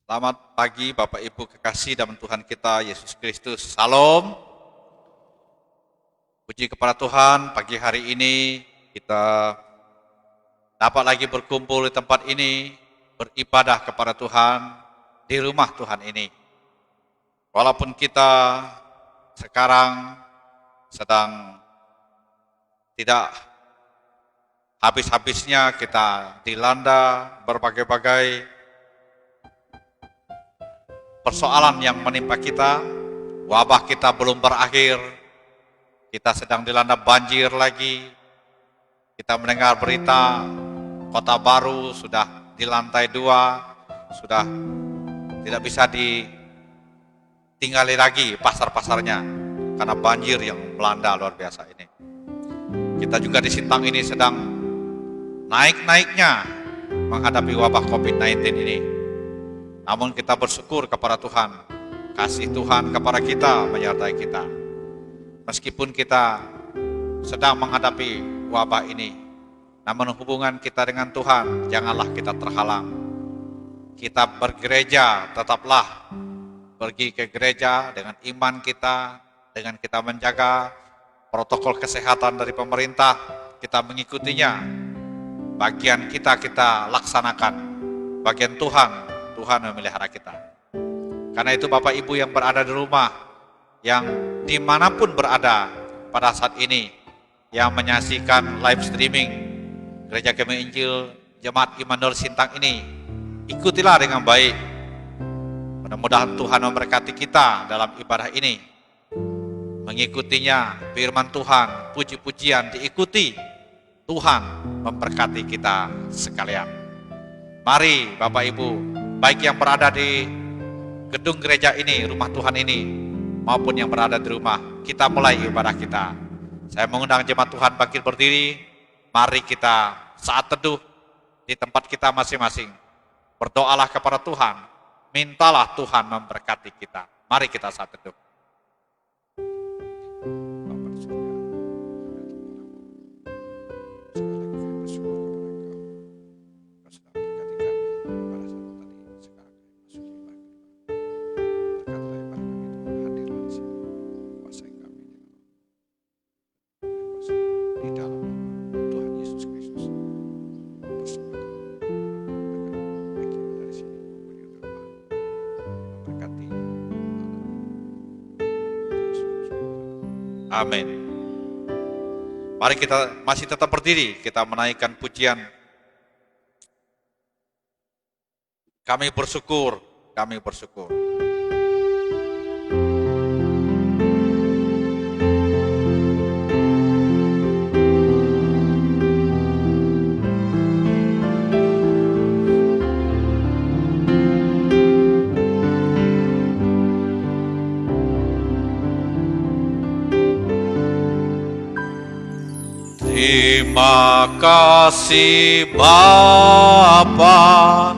Selamat pagi Bapak Ibu kekasih dalam Tuhan kita Yesus Kristus. Salam. Puji kepada Tuhan, pagi hari ini kita dapat lagi berkumpul di tempat ini, beribadah kepada Tuhan di rumah Tuhan ini. Walaupun kita sekarang sedang tidak habis-habisnya kita dilanda berbagai-bagai persoalan yang menimpa kita, wabah kita belum berakhir, kita sedang dilanda banjir lagi, kita mendengar berita Kota Baru sudah di lantai 2, sudah tidak bisa ditinggali lagi pasar-pasarnya karena banjir yang melanda luar biasa ini. Kita juga di Sintang ini sedang naik-naiknya menghadapi wabah COVID-19 ini. Namun kita bersyukur kepada Tuhan, kasih Tuhan kepada kita menyertai kita. Meskipun kita sedang menghadapi wabah ini, namun hubungan kita dengan Tuhan janganlah kita terhalang. Kita bergereja, tetaplah pergi ke gereja dengan iman kita, dengan kita menjaga protokol kesehatan dari pemerintah, kita mengikutinya. Bagian kita laksanakan, bagian Tuhan memelihara kita. Karena itu Bapak Ibu yang berada di rumah, yang dimanapun berada pada saat ini, yang menyaksikan live streaming Gereja Kami Injil Jemaat Immanuel Sintang ini, ikutilah dengan baik. Mudah-mudahan Tuhan memberkati kita dalam ibadah ini. Mengikutinya firman Tuhan, puji-pujian diikuti, Tuhan memberkati kita sekalian. Mari Bapak Ibu, baik yang berada di gedung gereja ini, rumah Tuhan ini, maupun yang berada di rumah, kita mulai ibadah kita. Saya mengundang jemaat Tuhan bangkit berdiri. Mari kita saat teduh di tempat kita masing-masing. Berdoalah kepada Tuhan, mintalah Tuhan memberkati kita. Mari kita saat teduh. Amin. Mari kita masih tetap berdiri, kita menaikkan pujian. Kami bersyukur, kami bersyukur. Terima kasih Bapa,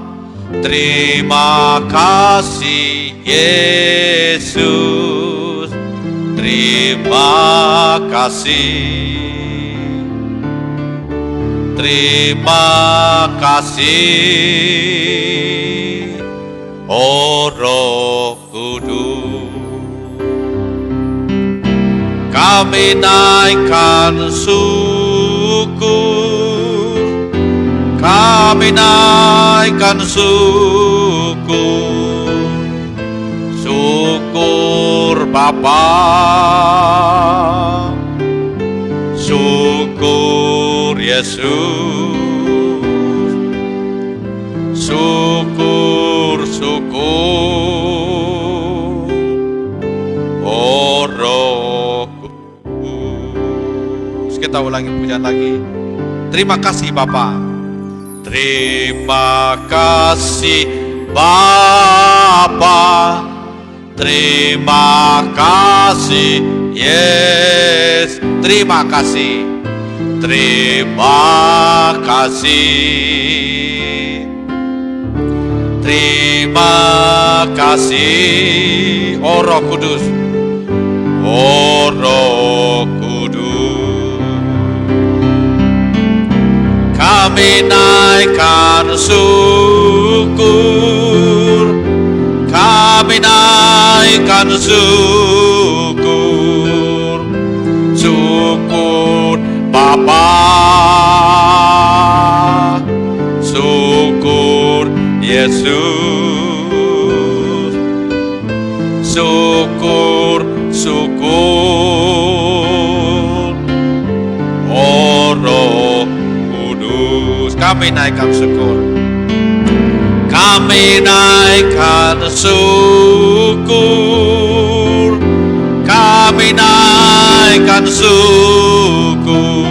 terima kasih Yesus, terima kasih, terima kasih, oh Roh Kudus. Kami naikkan syukur, kami naikkan syukur, syukur Bapa, syukur Yesus, syukur, syukur, oh Roh. Kita ulangi pujian lagi. Terima kasih Bapa, terima kasih Bapa, terima kasih Yes, terima kasih, terima kasih, terima kasih, oh Roh Kudus, oh Roh Kudus. Kami naikkan syukur, tunaikan syukur, syukur Bapa, syukur Yesus, syukur, syukur Oh Roh Kudus. Kami naikkan syukur, kami naikkan syukur, kami naikkan syukur,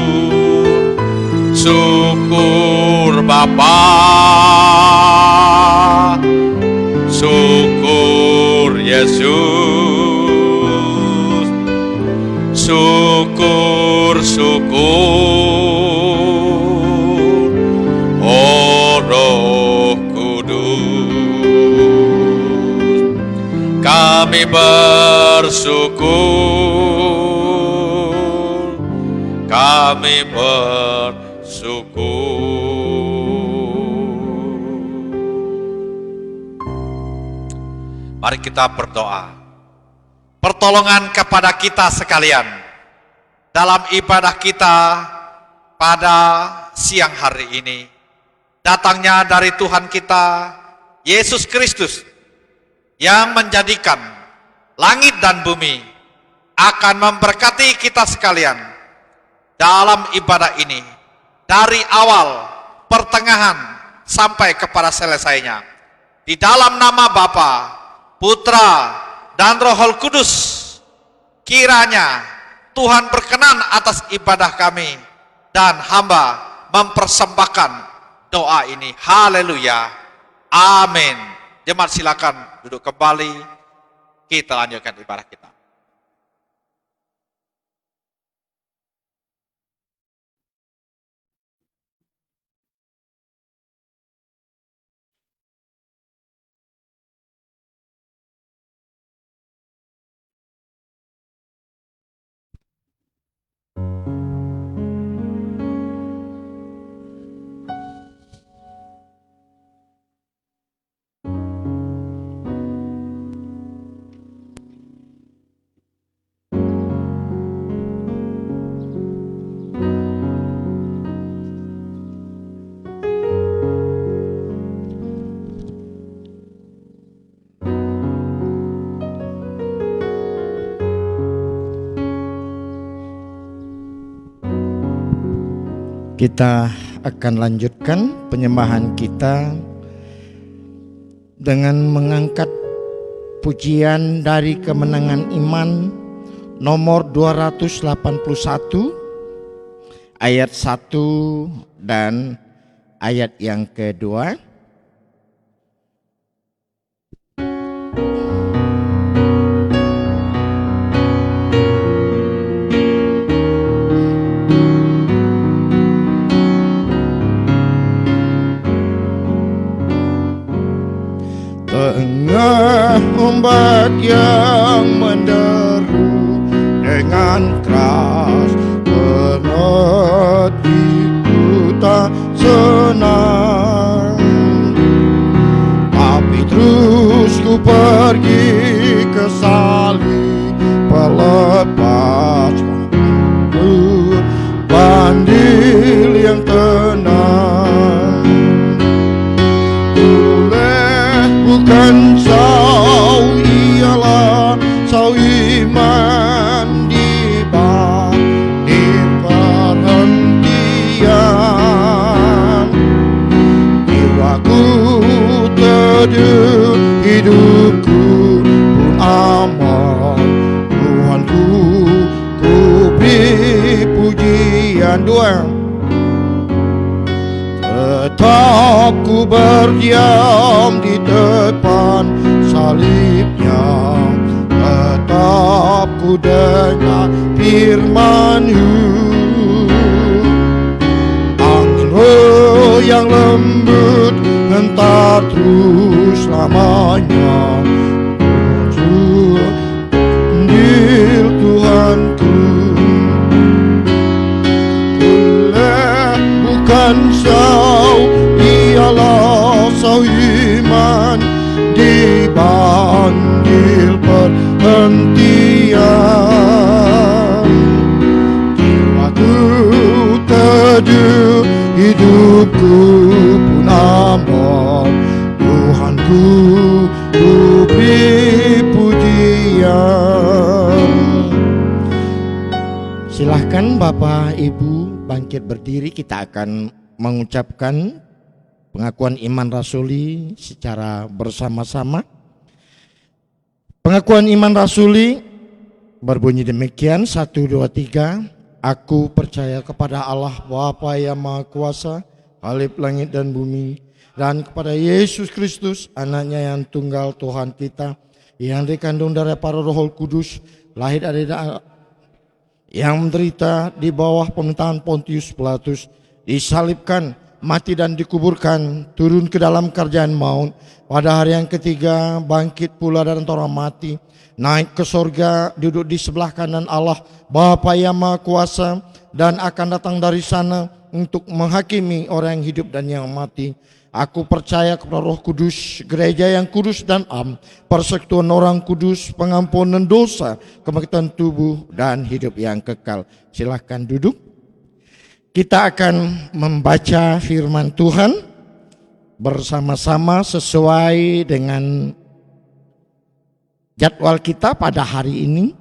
syukur Bapa, syukur Yesus, syukur, syukur Oh Roh Kudus. Kami bersyukur, kami bersyukur. Mari kita berdoa. Pertolongan kepada kita sekalian dalam ibadah kita pada siang hari ini, datangnya dari Tuhan kita Yesus Kristus yang menjadikan langit dan bumi, akan memberkati kita sekalian dalam ibadah ini dari awal, pertengahan sampai kepada selesainya. Di dalam nama Bapa, Putra dan Roh Kudus, kiranya Tuhan berkenan atas ibadah kami dan hamba mempersembahkan doa ini. Haleluya. Amin. Jemaat silakan duduk kembali. Kita lanjutkan ibadah kita. Kita akan lanjutkan penyembahan kita dengan mengangkat pujian dari Kemenangan Iman nomor 281 ayat 1 dan ayat yang kedua. Tengah ombak yang menderu dengan keras, berat itu tak senang. Tapi terus ku pergi ke salib, pelepas bandil yang tenang. Bukan sau ialah sau iman di perhentian. Jiwaku teduh, hidupku pun aman. Tuhanku ku beri pujian. Tetap ku berdiam di depan salibnya, tetap ku dengar firman-Nya. Angin yang lembut hentar terus lamanya, muncul andil Tuhanku. Bukan sau ialah sau iman di bandil perhentian. penantian. Jiwaku teduh, hidupku pun aman. Tuhanku ku beri pujian. Silahkan Bapak Ibu bangkit berdiri, kita akan mengucapkan pengakuan iman rasuli secara bersama-sama. Pengakuan iman rasuli berbunyi demikian, 1, 2, 3. Aku percaya kepada Allah Bapa yang Maha Kuasa, Khalif langit dan bumi, dan kepada Yesus Kristus, anaknya yang tunggal Tuhan kita, yang dikandung dari para Roh Kudus, lahir dari yang menderita di bawah pemerintahan Pontius Pilatus, disalibkan, mati dan dikuburkan, turun ke dalam kerajaan maut, pada hari yang ketiga bangkit pula dari antara mati, naik ke sorga, duduk di sebelah kanan Allah Bapa yang Maha Kuasa, dan akan datang dari sana untuk menghakimi orang yang hidup dan yang mati. Aku percaya kepada Roh Kudus, gereja yang kudus dan am, persekutuan orang kudus, pengampunan dosa, kebangkitan tubuh dan hidup yang kekal. Silahkan duduk. Kita akan membaca firman Tuhan bersama-sama sesuai dengan jadwal kita pada hari ini.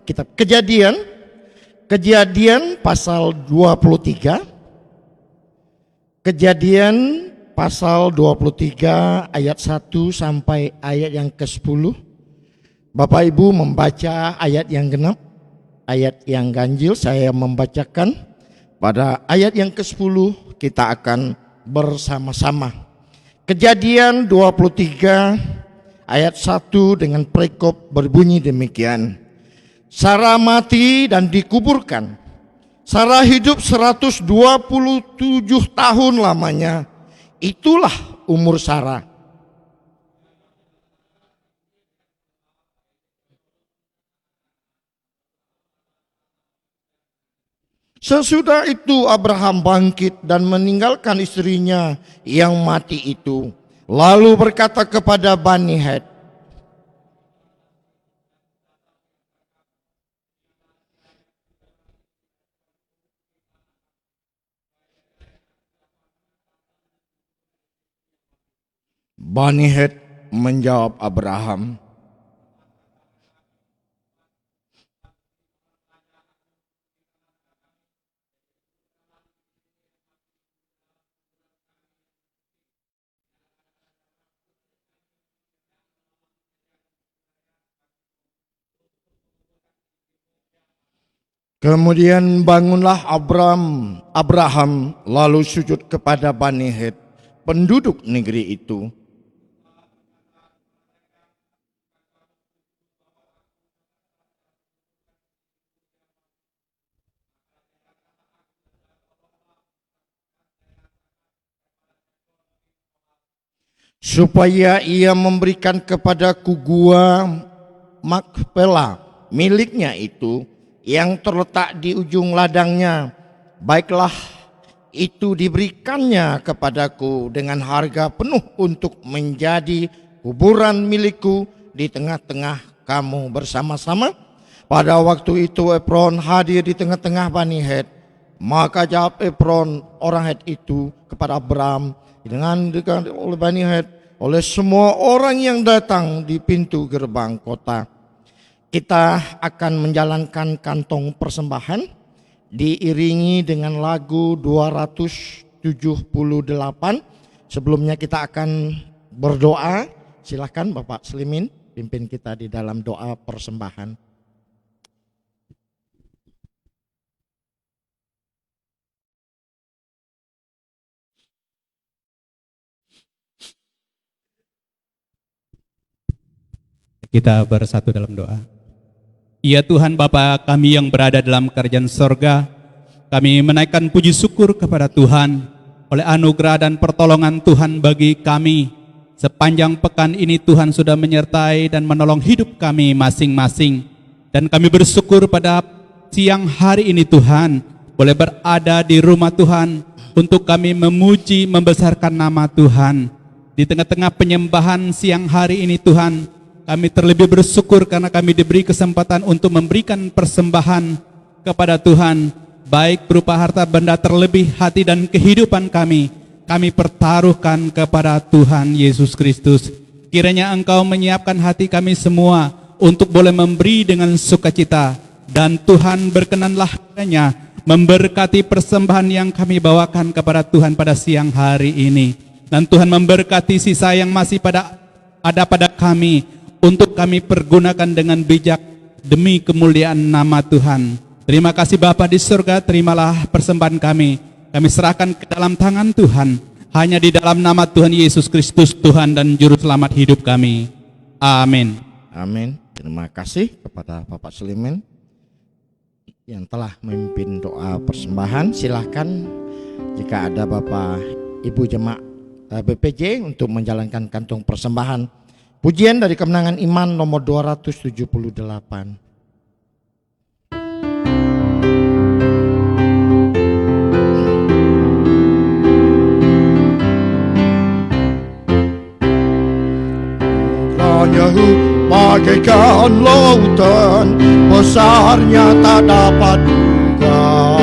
Kitab Kejadian pasal 23. Kejadian pasal 23 ayat 1 sampai ayat yang ke-10. Bapak Ibu membaca ayat yang genap, ayat yang ganjil saya membacakan. Pada ayat yang ke-10 kita akan bersama-sama. Kejadian 23 ayat 1 dengan perikop berbunyi demikian. Sarah mati dan dikuburkan. Sarah hidup 127 tahun lamanya. Itulah umur Sarah. Sesudah itu Abraham bangkit dan meninggalkan istrinya yang mati itu, lalu berkata kepada Bani Het, Bani Het menjawab Abraham, kemudian bangunlah Abraham lalu sujud kepada Bani Het, penduduk negeri itu. Supaya ia memberikan kepadaku gua Makpela miliknya itu, yang terletak di ujung ladangnya. Baiklah, itu diberikannya kepadaku dengan harga penuh untuk menjadi kuburan milikku di tengah-tengah kamu bersama-sama. Pada waktu itu Efron hadir di tengah-tengah Bani Het. Maka jawab Efron orang Het itu kepada Abraham dengan oleh Bani Het, oleh semua orang yang datang di pintu gerbang kota. Kita akan menjalankan kantong persembahan diiringi dengan lagu 278. Sebelumnya kita akan berdoa. Silakan Bapak Slimin pimpin kita di dalam doa persembahan. Kita bersatu dalam doa. Ya Tuhan Bapa kami yang berada dalam kerajaan sorga, kami menaikkan puji syukur kepada Tuhan oleh anugerah dan pertolongan Tuhan bagi kami. Sepanjang pekan ini Tuhan sudah menyertai dan menolong hidup kami masing-masing. Dan kami bersyukur pada siang hari ini Tuhan boleh berada di rumah Tuhan untuk kami memuji membesarkan nama Tuhan. Di tengah-tengah penyembahan siang hari ini Tuhan, Kami terlebih bersyukur karena kami diberi kesempatan untuk memberikan persembahan kepada Tuhan, baik berupa harta benda, terlebih hati dan kehidupan kami pertaruhkan kepada Tuhan Yesus Kristus. Kiranya Engkau menyiapkan hati kami semua untuk boleh memberi dengan sukacita, dan Tuhan berkenanlah kiranya memberkati persembahan yang kami bawakan kepada Tuhan pada siang hari ini. Dan Tuhan memberkati sisa yang masih ada pada kami, untuk kami pergunakan dengan bijak demi kemuliaan nama Tuhan. Terima kasih Bapa di surga, terimalah persembahan kami. Kami serahkan ke dalam tangan Tuhan. Hanya di dalam nama Tuhan Yesus Kristus, Tuhan dan Juru Selamat hidup kami. Amin. Amin. Terima kasih kepada Bapak Suleiman yang telah memimpin doa persembahan. Silahkan jika ada Bapak Ibu Jemaat BPJ untuk menjalankan kantong persembahan. Pujian dari Kemenangan Iman nomor 278. Yahu bagaikan lautan, besarnya tak dapat duga.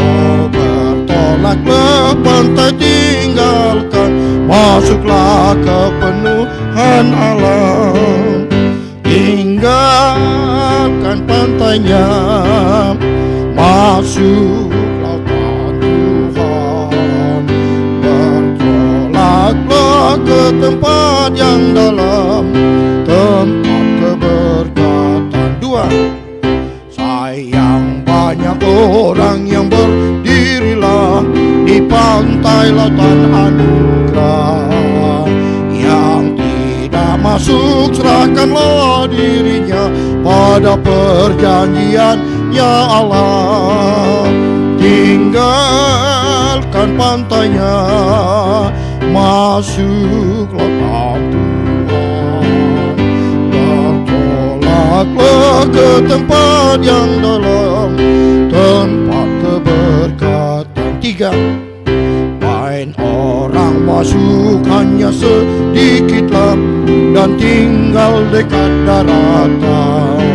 Oh, bertolaklah pantai tinggalkan, masuklah ke penuhan alam. Tinggalkan pantainya, masuk lautan Tuhan. Bertolaklah ke tempat yang dalam, tempat keberkatan. Dua, sayang banyak orang yang berdirilah di pantai lautan anugerah. Yang tidak masuk, serahkanlah dirinya pada perjanjiannya Allah. Tinggalkan pantainya, masuk lautan Tuhan. Bertolaklah ke tempat yang dalam, tempat keberkatan. Tiga, lain orang masuk hanya sedikitlah, dan tinggal dekat daratan.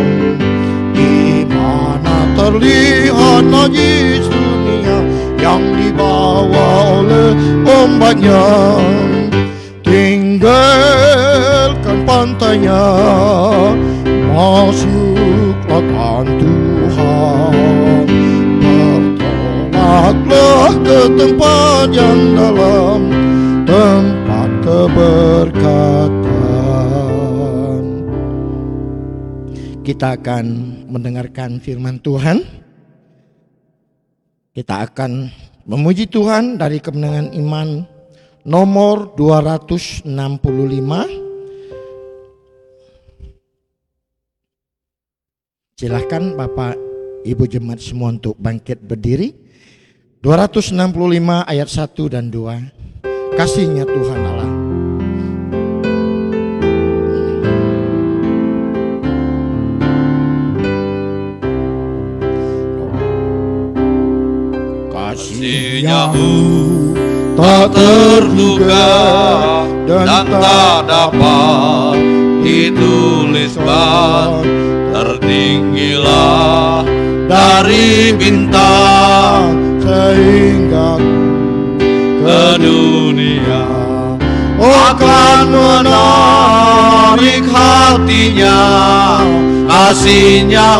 Di mana terlihat najis dunia yang dibawa oleh ombaknya. Tinggalkan pantainya, masuk lautan Tuhan. Bertolaklah ke tempat yang dalam, tempat keberkatan. Kita akan mendengarkan firman Tuhan. Kita akan memuji Tuhan dari Kemenangan Iman nomor 265. Silahkan Bapak Ibu Jemaat semua untuk bangkit berdiri. 265 ayat 1 dan 2. Kasihnya Tuhan Allah. Kasihnya tak terduga dan tak dapat dituliskan. Tertinggilah dari bintang sehingga ke dunia, akan menarik hatinya. kasihnya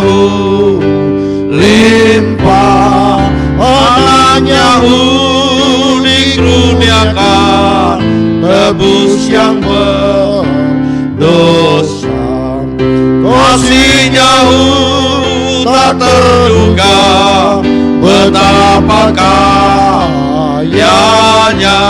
limpah, anaknya dikurniakan tebus yang berdosa. Kasihnya tak terduga, betapa kayanya,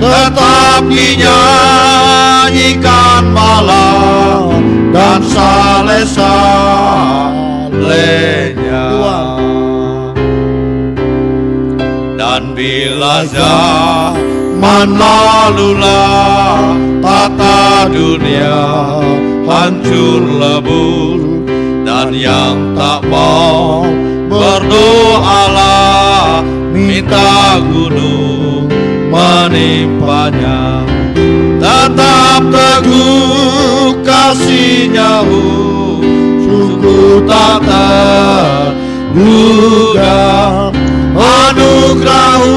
tetap dinyanyikan malam dan saleh-salehnya. Dan bila zaman lalulah tata dunia hancur lebur, dan yang tak mau berdoalah minta gunung menimpanya. Tetap teguh kasihnya sungguh tak terduga, anugerah-Mu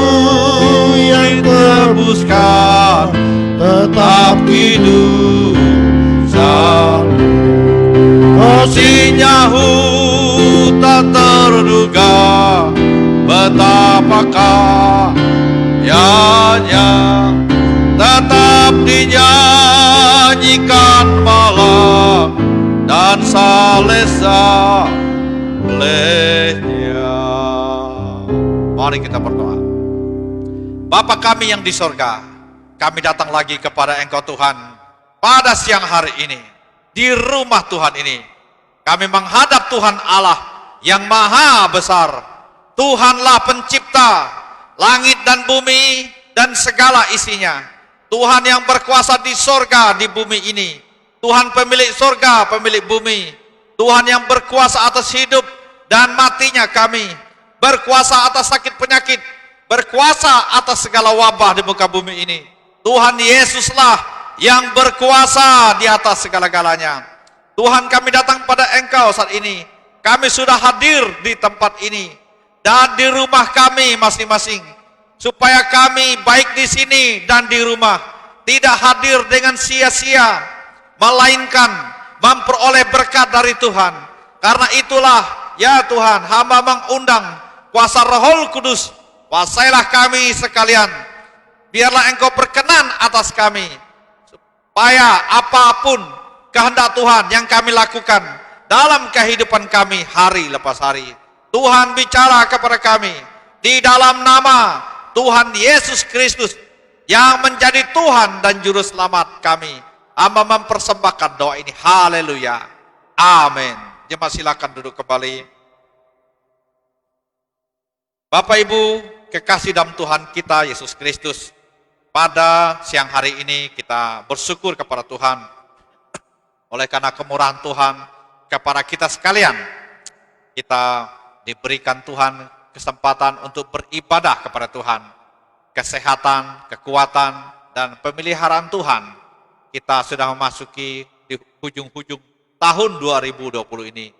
yang tebuskan tetap hidup selalu. Kasihnya tak terduga, betapakah karyanya tetap dinyanyikan malam dan salesa olehnya. Mari kita berdoa. Bapa kami yang di sorga, kami datang lagi kepada Engkau Tuhan pada siang hari ini, di rumah Tuhan ini. Kami menghadap Tuhan Allah yang maha besar. Tuhanlah pencipta langit dan bumi dan segala isinya. Tuhan yang berkuasa di sorga, di bumi ini. Tuhan pemilik sorga, pemilik bumi. Tuhan yang berkuasa atas hidup dan matinya kami. Berkuasa atas sakit penyakit. Berkuasa atas segala wabah di muka bumi ini. Tuhan Yesuslah yang berkuasa di atas segala-galanya. Tuhan, kami datang pada Engkau saat ini. Kami sudah hadir di tempat ini dan di rumah kami masing-masing, supaya kami baik di sini dan di rumah tidak hadir dengan sia-sia, melainkan memperoleh berkat dari Tuhan. Karena itulah ya Tuhan, hamba mengundang kuasa Roh Kudus, kuasailah kami sekalian. Biarlah Engkau berkenan atas kami, supaya apapun kehendak Tuhan yang kami lakukan dalam kehidupan kami hari lepas hari, Tuhan bicara kepada kami di dalam nama Tuhan Yesus Kristus yang menjadi Tuhan dan Juru Selamat kami. Hamba mempersembahkan doa ini. Haleluya. Amin. Jemaat silakan duduk kembali. Bapak Ibu kekasih dalam Tuhan kita Yesus Kristus, pada siang hari ini kita bersyukur kepada Tuhan oleh karena kemurahan Tuhan kepada kita sekalian. Kita diberikan Tuhan kesempatan untuk beribadah kepada Tuhan, kesehatan, kekuatan, dan pemeliharaan Tuhan. Kita sudah memasuki di hujung-hujung tahun 2020 ini.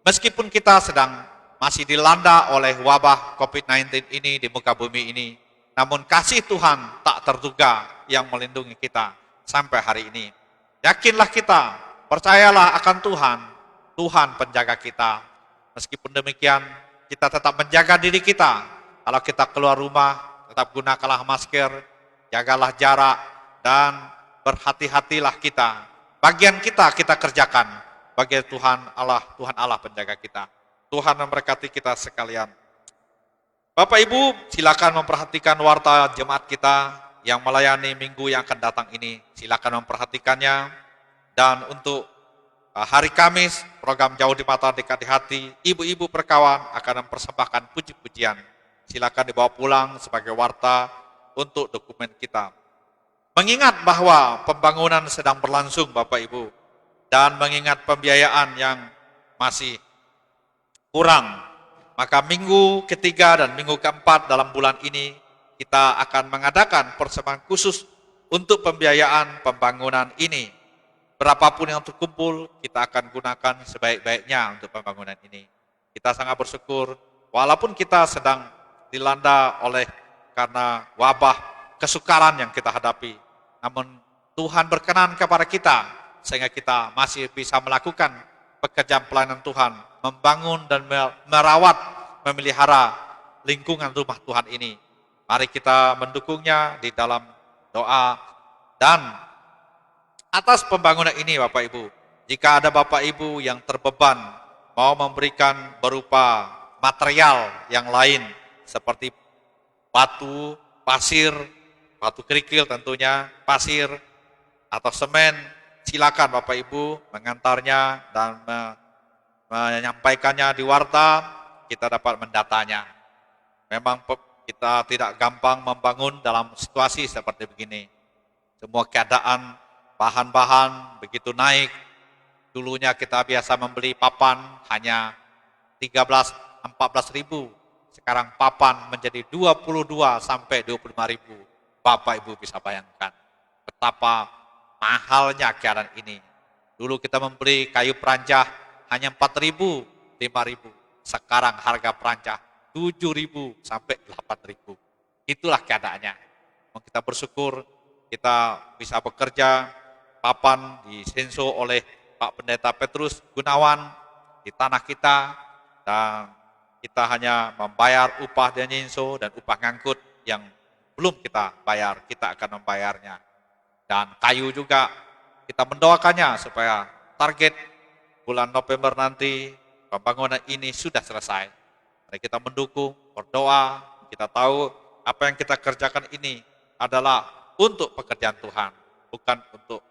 Meskipun kita sedang masih dilanda oleh wabah COVID-19 ini di muka bumi ini, namun kasih Tuhan tak terduga yang melindungi kita sampai hari ini. Yakinlah kita, percayalah akan Tuhan, Tuhan penjaga kita. Meskipun demikian, kita tetap menjaga diri kita. Kalau kita keluar rumah, tetap gunakanlah masker, jagalah jarak, dan berhati-hatilah kita. Bagian kita kerjakan. Bagi Tuhan Allah penjaga kita. Tuhan memberkati kita sekalian. Bapak Ibu, silakan memperhatikan warta jemaat kita yang melayani minggu yang akan datang ini. Silakan memperhatikannya. Dan untuk hari Kamis, program Jauh di Mata Dekat di Hati, ibu-ibu perkawan akan mempersembahkan puji-pujian. Silakan dibawa pulang sebagai warta untuk dokumen kita. Mengingat bahwa pembangunan sedang berlangsung Bapak Ibu, dan mengingat pembiayaan yang masih kurang, maka minggu ketiga dan minggu keempat dalam bulan ini kita akan mengadakan persembahan khusus untuk pembiayaan pembangunan ini. Berapapun yang terkumpul, kita akan gunakan sebaik-baiknya untuk pembangunan ini. Kita sangat bersyukur, walaupun kita sedang dilanda oleh karena wabah kesukaran yang kita hadapi, namun Tuhan berkenan kepada kita, sehingga kita masih bisa melakukan pekerjaan pelayanan Tuhan, membangun dan merawat, memelihara lingkungan rumah Tuhan ini. Mari kita mendukungnya di dalam doa. Dan atas pembangunan ini Bapak Ibu, jika ada Bapak Ibu yang terbeban mau memberikan berupa material yang lain seperti batu, pasir, batu kerikil tentunya, pasir atau semen, silakan Bapak Ibu mengantarnya dan menyampaikannya di warta, kita dapat mendatanya. Memang kita tidak gampang membangun dalam situasi seperti begini. Semua keadaan bahan-bahan begitu naik. Dulunya kita biasa membeli papan hanya 13-14 ribu. Sekarang papan menjadi 22 sampai 25 ribu. Bapak Ibu bisa bayangkan betapa mahalnya keadaan ini. Dulu kita membeli kayu perancah hanya 4.000, 5.000. Sekarang harga perancah 7.000 sampai 8.000. Itulah keadaannya. Kita bersyukur kita bisa bekerja papan disenso oleh Pak Pendeta Petrus Gunawan di tanah kita, dan kita hanya membayar upah denyenso dan upah ngangkut yang belum kita bayar, kita akan membayarnya. Dan kayu juga kita mendoakannya supaya target bulan November nanti pembangunan ini sudah selesai. Mari kita mendukung, berdoa, kita tahu apa yang kita kerjakan ini adalah untuk pekerjaan Tuhan, bukan untuk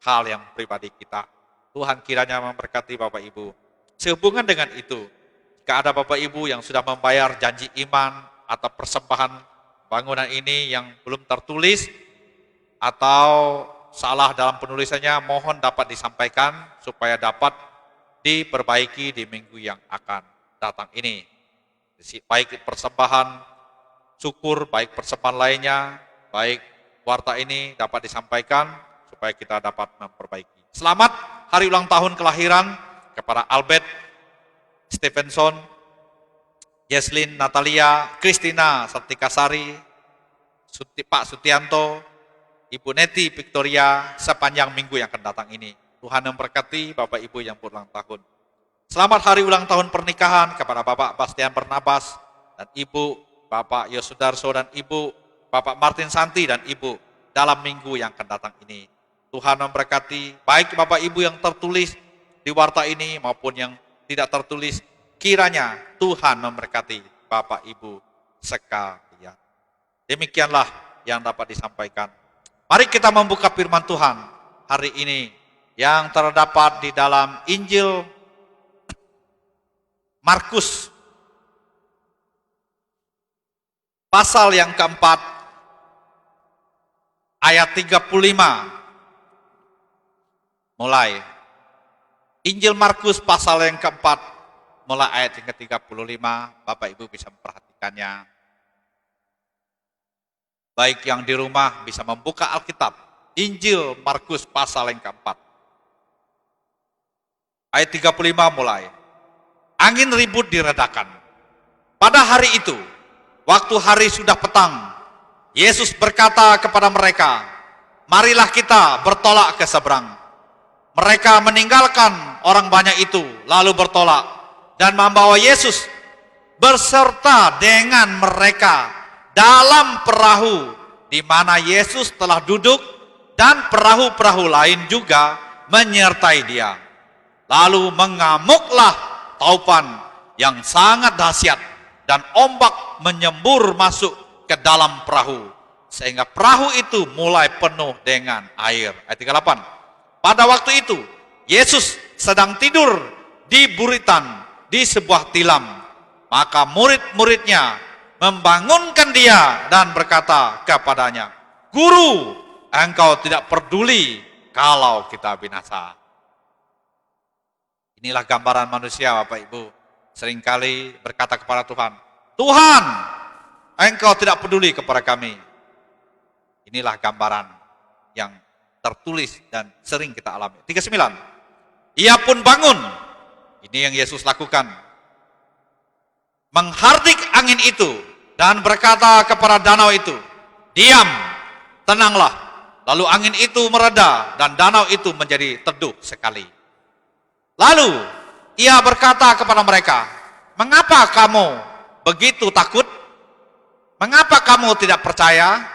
hal yang pribadi kita. Tuhan kiranya memberkati Bapak Ibu. Sehubungan dengan itu, jika ada Bapak Ibu yang sudah membayar janji iman atau persembahan bangunan ini yang belum tertulis atau salah dalam penulisannya, mohon dapat disampaikan supaya dapat diperbaiki di minggu yang akan datang ini. Baik persembahan syukur, baik persembahan lainnya, baik warta ini dapat disampaikan supaya kita dapat memperbaiki. Selamat hari ulang tahun kelahiran kepada Albert Stevenson, Yeslin Natalia, Kristina Sartikasari, Pak Sutianto, Ibu Neti Victoria sepanjang minggu yang akan datang ini. Tuhan memberkati Bapak Ibu yang berulang tahun. Selamat hari ulang tahun pernikahan kepada Bapak Bastian Bernabas dan Ibu Bapak Yosudarso dan Ibu Bapak Martin Santi dan Ibu dalam minggu yang akan datang ini. Tuhan memberkati baik Bapak Ibu yang tertulis di warta ini maupun yang tidak tertulis. Kiranya Tuhan memberkati Bapak Ibu sekalian. Demikianlah yang dapat disampaikan. Mari kita membuka firman Tuhan hari ini yang terdapat di dalam Injil Markus pasal yang keempat ayat 35 mulai. Injil Markus pasal yang keempat mulai ayat yang ke-35, Bapak Ibu bisa memperhatikannya. Baik yang di rumah bisa membuka Alkitab. Injil Markus pasal yang keempat. Ayat 35 mulai. Angin ribut diredakan. Pada hari itu, waktu hari sudah petang, Yesus berkata kepada mereka, "Marilah kita bertolak ke seberang." Mereka meninggalkan orang banyak itu, lalu bertolak dan membawa Yesus berserta dengan mereka dalam perahu di mana Yesus telah duduk, dan perahu-perahu lain juga menyertai dia. Lalu mengamuklah taupan yang sangat dahsyat dan ombak menyembur masuk ke dalam perahu sehingga perahu itu mulai penuh dengan air. Ayat 38. Pada waktu itu Yesus sedang tidur di buritan di sebuah tilam. Maka murid-muridnya membangunkan dia dan berkata kepadanya, "Guru, engkau tidak peduli kalau kita binasa." Inilah gambaran manusia, Bapak Ibu. Seringkali berkata kepada Tuhan, "Tuhan, engkau tidak peduli kepada kami." Inilah gambaran yang tertulis dan sering kita alami. 39. Ia pun bangun. Ini yang Yesus lakukan. Menghardik angin itu dan berkata kepada danau itu, "Diam, tenanglah." Lalu angin itu mereda dan danau itu menjadi teduh sekali. Lalu ia berkata kepada mereka, "Mengapa kamu begitu takut? Mengapa kamu tidak percaya?"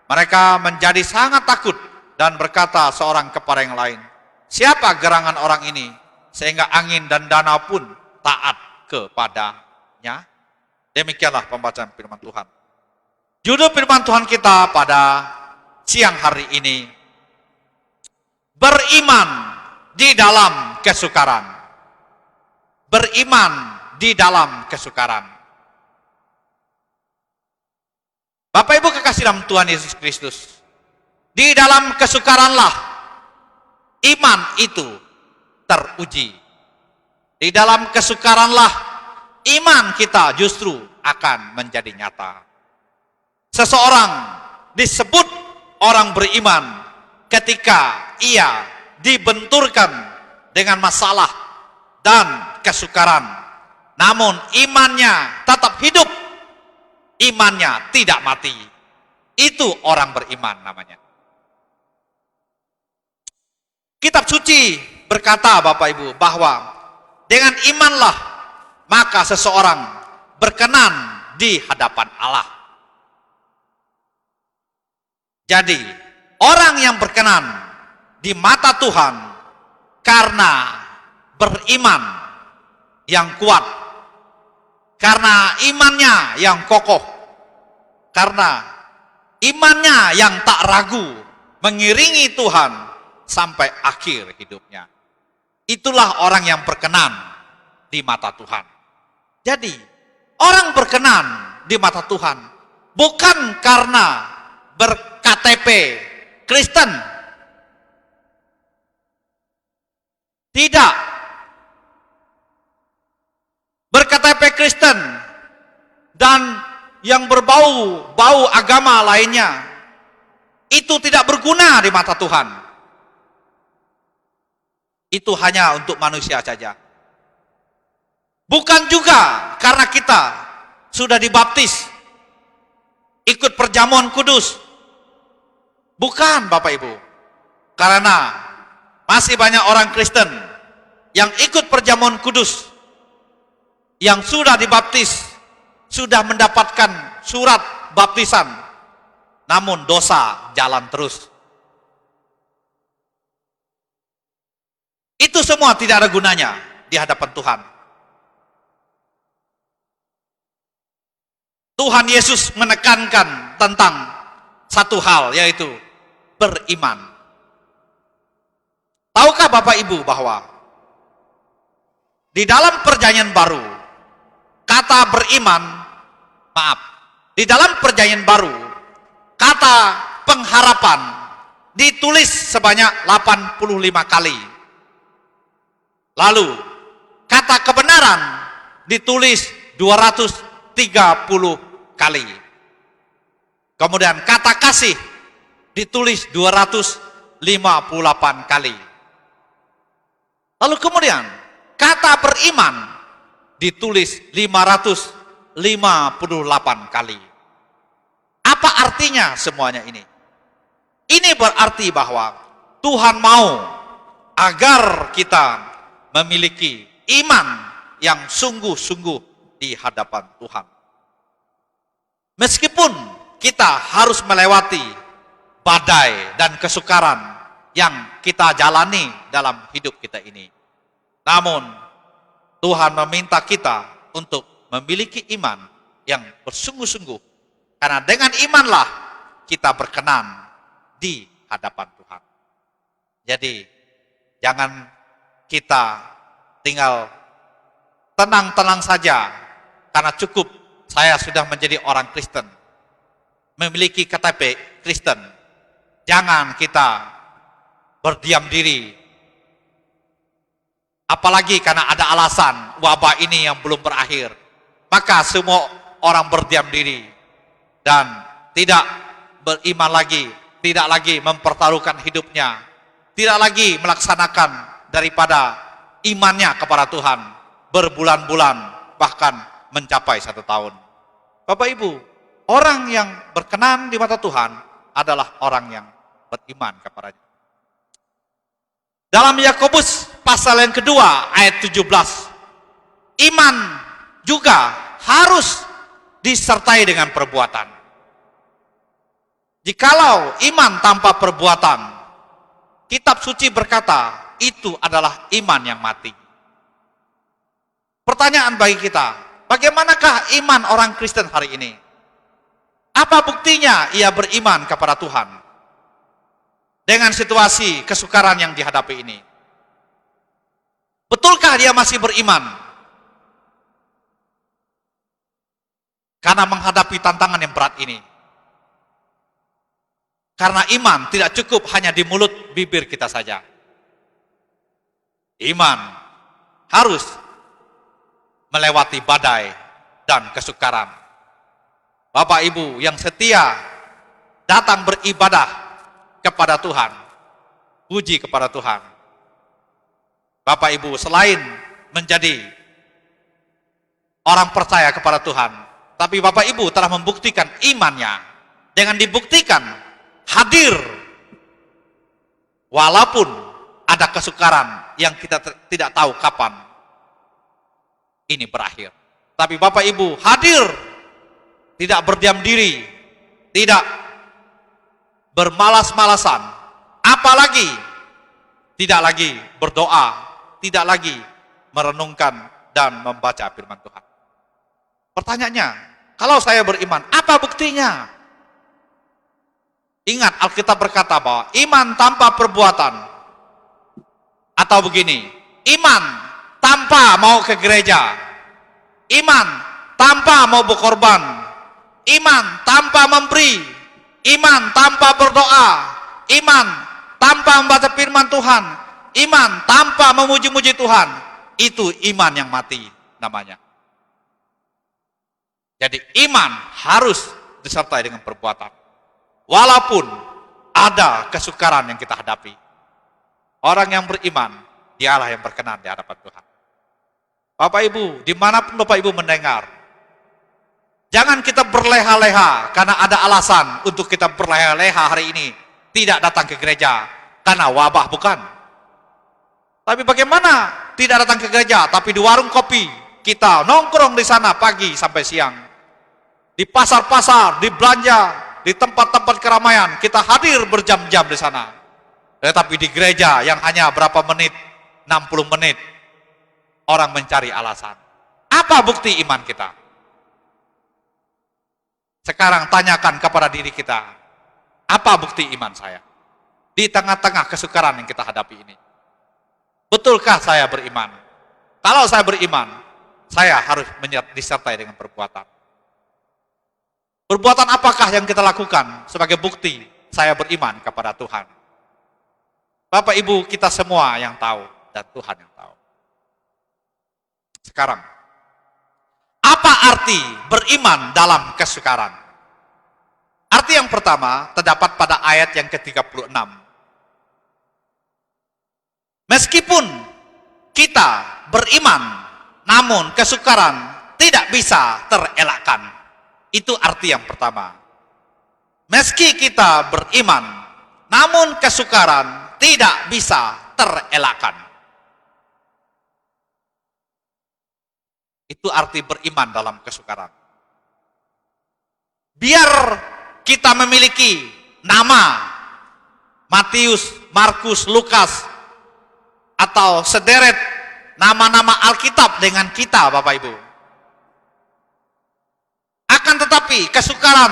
Mereka menjadi sangat takut dan berkata seorang kepada yang lain, "Siapa gerangan orang ini sehingga angin dan danau pun taat kepadanya?" Demikianlah pembacaan firman Tuhan. Judul firman Tuhan kita pada siang hari ini, beriman di dalam kesukaran. Beriman di dalam kesukaran. Bapak Ibu kekasih dalam Tuhan Yesus Kristus, di dalam kesukaranlah iman itu teruji. Di dalam kesukaranlah iman kita justru akan menjadi nyata. Seseorang disebut orang beriman ketika ia dibenturkan dengan masalah dan kesukaran, namun imannya tetap hidup, imannya tidak mati. Itu orang beriman namanya. Kitab suci berkata, Bapak Ibu, bahwa dengan imanlah maka seseorang berkenan di hadapan Allah. Jadi, orang yang berkenan di mata Tuhan karena beriman yang kuat, karena imannya yang kokoh, karena imannya yang tak ragu mengiringi Tuhan sampai akhir hidupnya. Itulah orang yang berkenan di mata Tuhan. Jadi, orang berkenan di mata Tuhan bukan karena ber-KTP Kristen. Tidak. Ber-KTP Kristen dan yang berbau agama lainnya itu tidak berguna di mata Tuhan. Itu hanya untuk manusia saja. Bukan juga karena kita sudah dibaptis, ikut perjamuan kudus. Bukan, Bapak Ibu. Karena masih banyak orang Kristen yang ikut perjamuan kudus, yang sudah dibaptis, sudah mendapatkan surat baptisan, namun dosa jalan terus. Itu semua tidak ada gunanya di hadapan Tuhan. Tuhan Yesus menekankan tentang satu hal, yaitu beriman. Tahukah Bapak Ibu bahwa di dalam perjanjian baru, kata beriman, di dalam perjanjian baru, kata pengharapan ditulis sebanyak 85 kali. Lalu, kata kebenaran ditulis 230 kali. Kemudian kata kasih ditulis 258 kali. Lalu kemudian kata beriman ditulis 558 kali. Apa artinya semuanya ini? Ini berarti bahwa Tuhan mau agar kita memiliki iman yang sungguh-sungguh di hadapan Tuhan. Meskipun kita harus melewati badai dan kesukaran yang kita jalani dalam hidup kita ini, namun Tuhan meminta kita untuk memiliki iman yang bersungguh-sungguh, karena dengan imanlah kita berkenan di hadapan Tuhan. Jadi jangan kita tinggal tenang-tenang saja karena cukup saya sudah menjadi orang Kristen, memiliki KTP Kristen. Jangan kita berdiam diri, apalagi karena ada alasan wabah ini yang belum berakhir, maka semua orang berdiam diri dan tidak beriman lagi, tidak lagi mempertaruhkan hidupnya, tidak lagi melaksanakan daripada imannya kepada Tuhan berbulan-bulan, bahkan mencapai 1 tahun. Bapak Ibu, orang yang berkenan di mata Tuhan adalah orang yang beriman kepadanya. Dalam Yakobus pasal yang kedua ayat 17, iman juga harus disertai dengan perbuatan. Jikalau iman tanpa perbuatan, kitab suci berkata, itu adalah iman yang mati. Pertanyaan bagi kita, bagaimanakah iman orang Kristen hari ini? Apa buktinya ia beriman kepada Tuhan dengan situasi kesukaran yang dihadapi ini? Betulkah dia masih beriman karena menghadapi tantangan yang berat ini? Karena iman tidak cukup hanya di mulut bibir kita saja. Iman harus melewati badai dan kesukaran. Bapak Ibu yang setia datang beribadah kepada Tuhan, puji kepada Tuhan. Bapak Ibu, selain menjadi orang percaya kepada Tuhan, tapi Bapak Ibu telah membuktikan imannya dengan dibuktikan hadir walaupun ada kesukaran yang kita tidak tahu kapan ini berakhir. Tapi Bapak Ibu hadir, tidak berdiam diri, tidak bermalas-malasan, apalagi tidak lagi berdoa, tidak lagi merenungkan dan membaca firman Tuhan. Pertanyaannya, kalau saya beriman, apa buktinya? Ingat, Alkitab berkata bahwa iman tanpa perbuatan, atau begini, iman tanpa mau ke gereja, iman tanpa mau berkorban, iman tanpa memberi, iman tanpa berdoa, iman tanpa membaca firman Tuhan, iman tanpa memuji-muji Tuhan, itu iman yang mati namanya. Jadi iman harus disertai dengan perbuatan. Walaupun ada kesukaran yang kita hadapi, orang yang beriman, dialah yang berkenan di hadapan Tuhan. Bapak Ibu, dimanapun Bapak Ibu mendengar, jangan kita berleha-leha karena ada alasan untuk kita berleha-leha hari ini, tidak datang ke gereja karena wabah, bukan. Tapi bagaimana tidak datang ke gereja, tapi di warung kopi kita nongkrong di sana pagi sampai siang, di pasar-pasar, di belanja, di tempat-tempat keramaian kita hadir berjam-jam di sana. Tetapi di gereja yang hanya berapa menit, 60 menit, orang mencari alasan. Apa bukti iman kita? Sekarang tanyakan kepada diri kita, apa bukti iman saya? Di tengah-tengah kesukaran yang kita hadapi ini. Betulkah saya beriman? Kalau saya beriman, saya harus disertai dengan perbuatan. Perbuatan apakah yang kita lakukan sebagai bukti saya beriman kepada Tuhan? Bapak Ibu, kita semua yang tahu dan Tuhan yang tahu. Sekarang, apa arti beriman dalam kesukaran? Arti yang pertama terdapat pada ayat yang ke-36. Meskipun kita beriman, namun kesukaran tidak bisa terelakkan. Itu arti yang pertama. Meski kita beriman, namun kesukaran tidak bisa terelakkan. Itu arti beriman dalam kesukaran. Biar kita memiliki nama Matius, Markus, Lukas, atau sederet nama-nama Alkitab dengan kita, Bapak Ibu. Akan tetapi kesukaran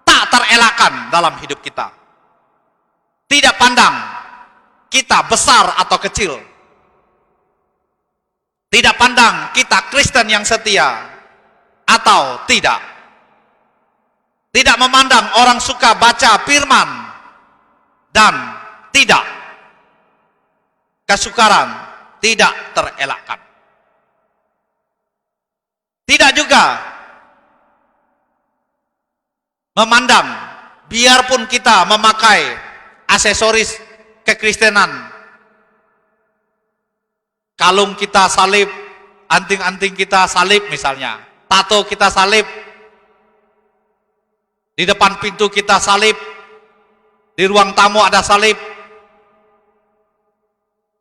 tak terelakkan dalam hidup kita. Tidak pandang kita besar atau kecil. Tidak pandang kita Kristen yang setia atau tidak. Tidak memandang orang suka baca firman dan tidak. Kesukaran tidak terelakkan. Tidak juga memandang, biarpun kita memakai aksesoris kekristenan, kalung kita salib, anting-anting kita salib misalnya, tato kita salib, di depan pintu kita salib, di ruang tamu ada salib,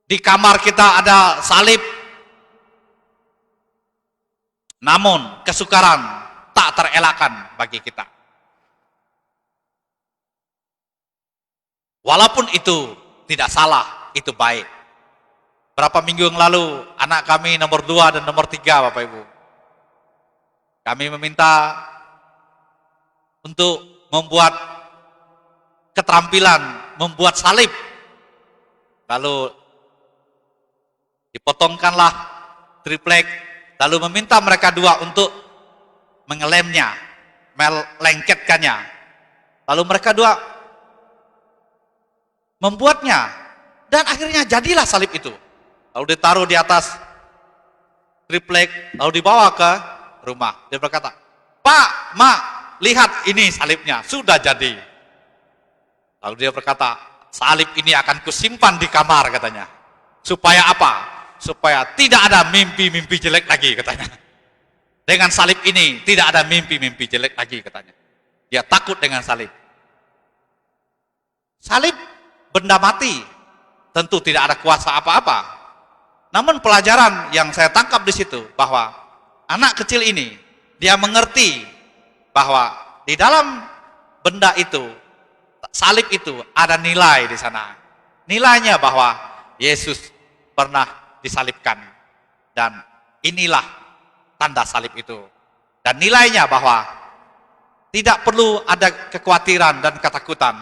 di kamar kita ada salib. Namun kesukaran tak terelakkan bagi kita. Walaupun itu tidak salah, itu baik. Berapa minggu yang lalu, anak kami nomor 2 dan nomor 3, Bapak Ibu. Kami meminta untuk membuat keterampilan, membuat salib. Lalu dipotongkanlah triplek, lalu meminta mereka 2 untuk mengelemnya, melengketkannya. Lalu mereka 2 membuatnya, dan akhirnya jadilah salib itu. Lalu ditaruh di atas triplek, lalu dibawa ke rumah. Dia berkata, "Pak, Mak, lihat ini salibnya, sudah jadi." Lalu dia berkata, salib ini akan kusimpan di kamar katanya. Supaya apa? Supaya tidak ada mimpi-mimpi jelek lagi katanya. Dengan salib ini tidak ada mimpi-mimpi jelek lagi katanya. Dia takut dengan salib. Salib benda mati, tentu tidak ada kuasa apa-apa. Namun pelajaran yang saya tangkap di situ bahwa anak kecil ini dia mengerti bahwa di dalam benda itu, salib itu ada nilai di sana. Nilainya bahwa Yesus pernah disalibkan dan inilah tanda salib itu. Dan nilainya bahwa tidak perlu ada kekhawatiran dan ketakutan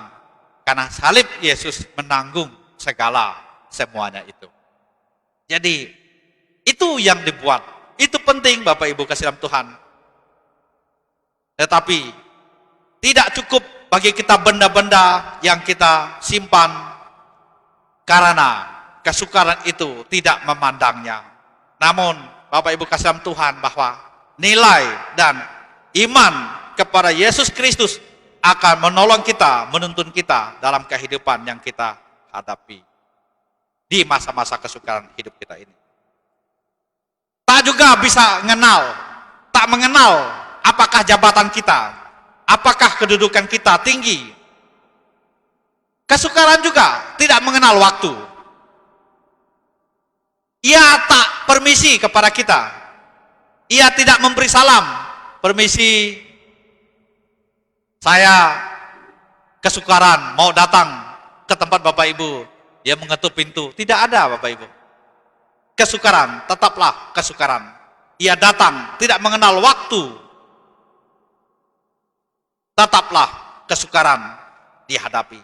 karena salib Yesus menanggung segala semuanya itu. Jadi itu yang dibuat. Itu penting Bapak Ibu kasih dalam Tuhan. Tetapi tidak cukup bagi kita benda-benda yang kita simpan karena kesukaran itu tidak memandangnya. Namun Bapak Ibu kasih dalam Tuhan bahwa nilai dan iman kepada Yesus Kristus akan menolong kita, menuntun kita dalam kehidupan yang kita hadapi di masa-masa kesukaran hidup kita ini. Tak juga bisa tak mengenal apakah jabatan kita, apakah kedudukan kita tinggi. Kesukaran juga tidak mengenal waktu. Ia tak permisi kepada kita. Ia tidak memberi salam. Permisi, saya kesukaran mau datang ke tempat Bapak Ibu. Dia mengetuk pintu. Tidak ada Bapak Ibu. Kesukaran, tetaplah kesukaran. Ia datang, tidak mengenal waktu. Tetaplah kesukaran dihadapi.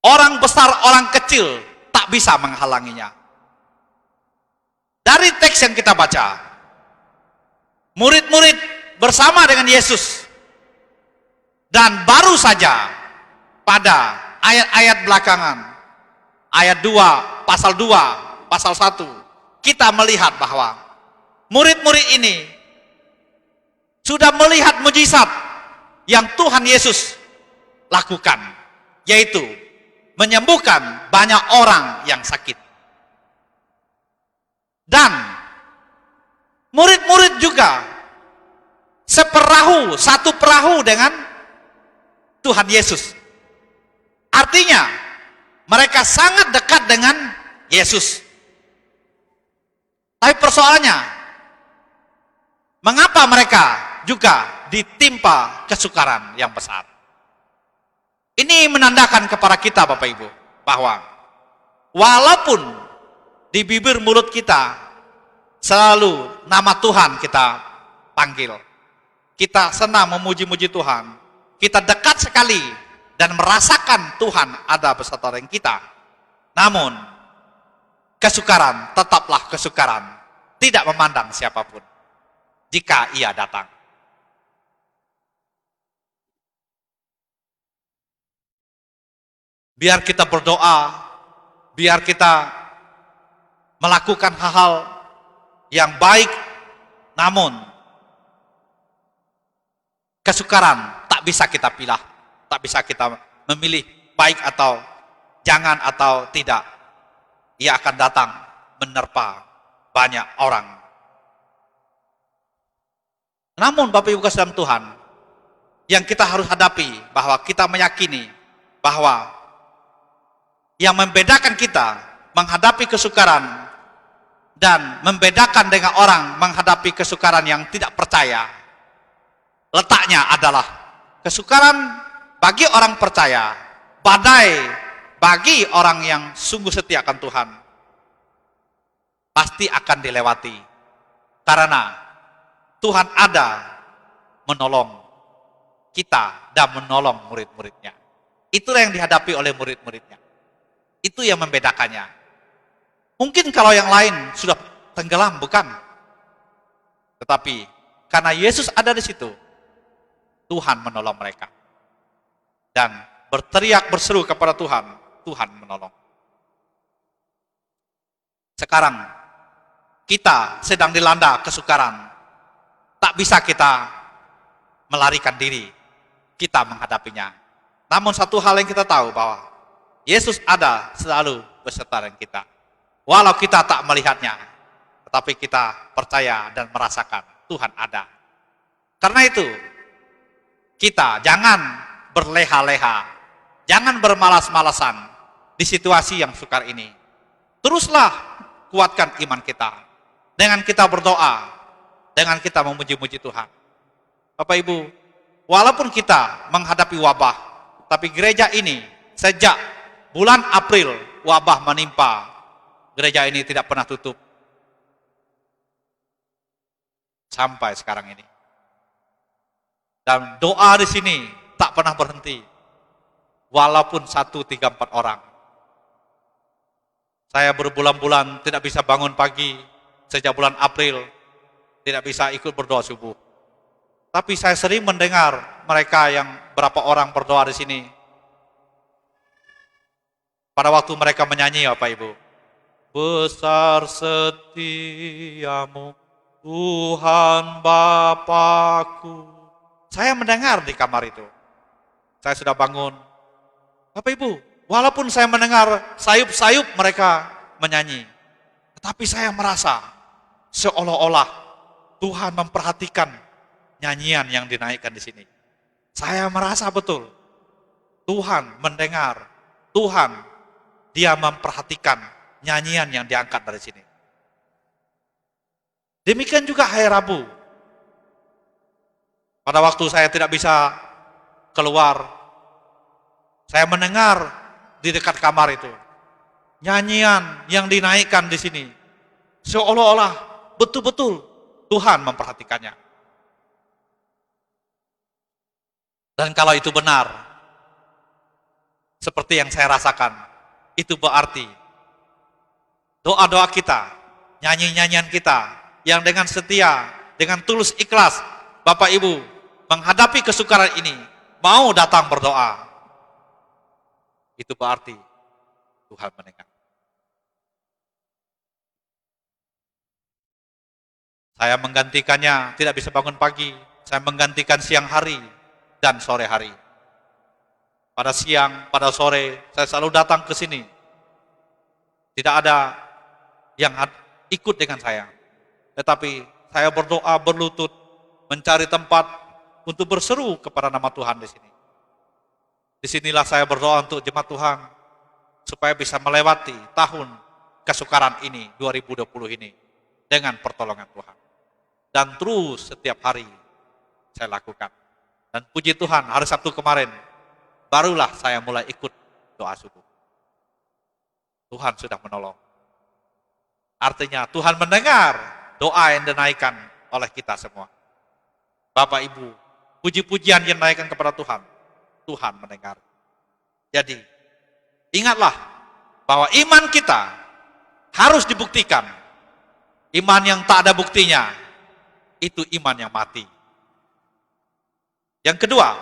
Orang besar, orang kecil tak bisa menghalanginya. Dari teks yang kita baca, murid-murid bersama dengan Yesus. Dan baru saja pada ayat-ayat belakangan, ayat 2, pasal 2, pasal 1, kita melihat bahwa murid-murid ini sudah melihat mujizat yang Tuhan Yesus lakukan, yaitu menyembuhkan banyak orang yang sakit. Dan murid-murid juga satu perahu dengan Tuhan Yesus. Artinya, mereka sangat dekat dengan Yesus. Tapi persoalannya, mengapa mereka juga ditimpa kesukaran yang besar? Ini menandakan kepada kita Bapak Ibu, bahwa walaupun di bibir mulut kita selalu nama Tuhan kita panggil, kita senang memuji-muji Tuhan, kita dekat sekali dan merasakan Tuhan ada beserta dengan kita. Namun, kesukaran tetaplah kesukaran, tidak memandang siapapun, jika ia datang. Biar kita berdoa, biar kita melakukan hal-hal yang baik, namun kesukaran tak bisa kita pilih. Tak bisa kita memilih baik atau jangan atau tidak. Ia akan datang menerpa banyak orang. Namun Bapak Ibu kasih dalam Tuhan, yang kita harus hadapi bahwa kita meyakini bahwa yang membedakan kita menghadapi kesukaran dan membedakan dengan orang menghadapi kesukaran yang tidak percaya, letaknya adalah kesukaran bagi orang percaya, badai bagi orang yang sungguh setia akan Tuhan, pasti akan dilewati. Karena Tuhan ada menolong kita dan menolong murid-muridnya. Itulah yang dihadapi oleh murid-muridnya. Itu yang membedakannya. Mungkin kalau yang lain sudah tenggelam, bukan? Tetapi karena Yesus ada di situ, Tuhan menolong mereka. Dan berteriak berseru kepada Tuhan, Tuhan menolong. Sekarang kita sedang dilanda kesukaran. Tak bisa kita melarikan diri, kita menghadapinya. Namun satu hal yang kita tahu bahwa Yesus ada selalu beserta dengan kita. Walau kita tak melihatnya, tetapi kita percaya dan merasakan Tuhan ada. Karena itu, kita jangan berleha-leha, jangan bermalas-malasan di situasi yang sukar ini. Teruslah kuatkan iman kita dengan kita berdoa, dengan kita memuji-muji Tuhan. Bapak Ibu, walaupun kita menghadapi wabah, tapi gereja ini sejak bulan April wabah menimpa, gereja ini tidak pernah tutup sampai sekarang ini. Dan doa di sini tak pernah berhenti, walaupun 1, 3, 4 orang. Saya berbulan-bulan tidak bisa bangun pagi, sejak bulan April tidak bisa ikut berdoa subuh. Tapi saya sering mendengar mereka yang berapa orang berdoa di sini. Pada waktu mereka menyanyi, Bapak Ibu, besar setiamu Tuhan Bapakku. Saya mendengar di kamar itu. Saya sudah bangun. Bapak Ibu, walaupun saya mendengar sayup-sayup mereka menyanyi, tetapi saya merasa seolah-olah Tuhan memperhatikan nyanyian yang dinaikkan di sini. Saya merasa betul Tuhan mendengar, Tuhan Dia memperhatikan nyanyian yang diangkat dari sini. Demikian juga hari Rabu. Pada waktu saya tidak bisa keluar, saya mendengar di dekat kamar itu nyanyian yang dinaikkan di sini. Seolah-olah betul-betul Tuhan memperhatikannya. Dan kalau itu benar, seperti yang saya rasakan, itu berarti doa-doa kita, nyanyi-nyanyian kita, yang dengan setia, dengan tulus ikhlas, Bapak Ibu, menghadapi kesukaran ini, mau datang berdoa, itu berarti Tuhan mendengar. Saya menggantikannya, tidak bisa bangun pagi, saya menggantikan siang hari dan sore hari. Pada siang, pada sore, saya selalu datang ke sini. Tidak ada yang ikut dengan saya. Tetapi saya berdoa berlutut, mencari tempat untuk berseru kepada nama Tuhan di sini. Disinilah saya berdoa untuk jemaat Tuhan, supaya bisa melewati tahun kesukaran ini, 2020 ini, dengan pertolongan Tuhan. Dan terus setiap hari saya lakukan. Dan puji Tuhan, hari Sabtu kemarin, barulah saya mulai ikut doa subuh. Tuhan sudah menolong. Artinya Tuhan mendengar doa yang dinaikkan oleh kita semua. Bapak Ibu, puji-pujian yang dinaikkan kepada Tuhan, Tuhan mendengar. Jadi, ingatlah bahwa iman kita harus dibuktikan. Iman yang tak ada buktinya, itu iman yang mati. Yang kedua,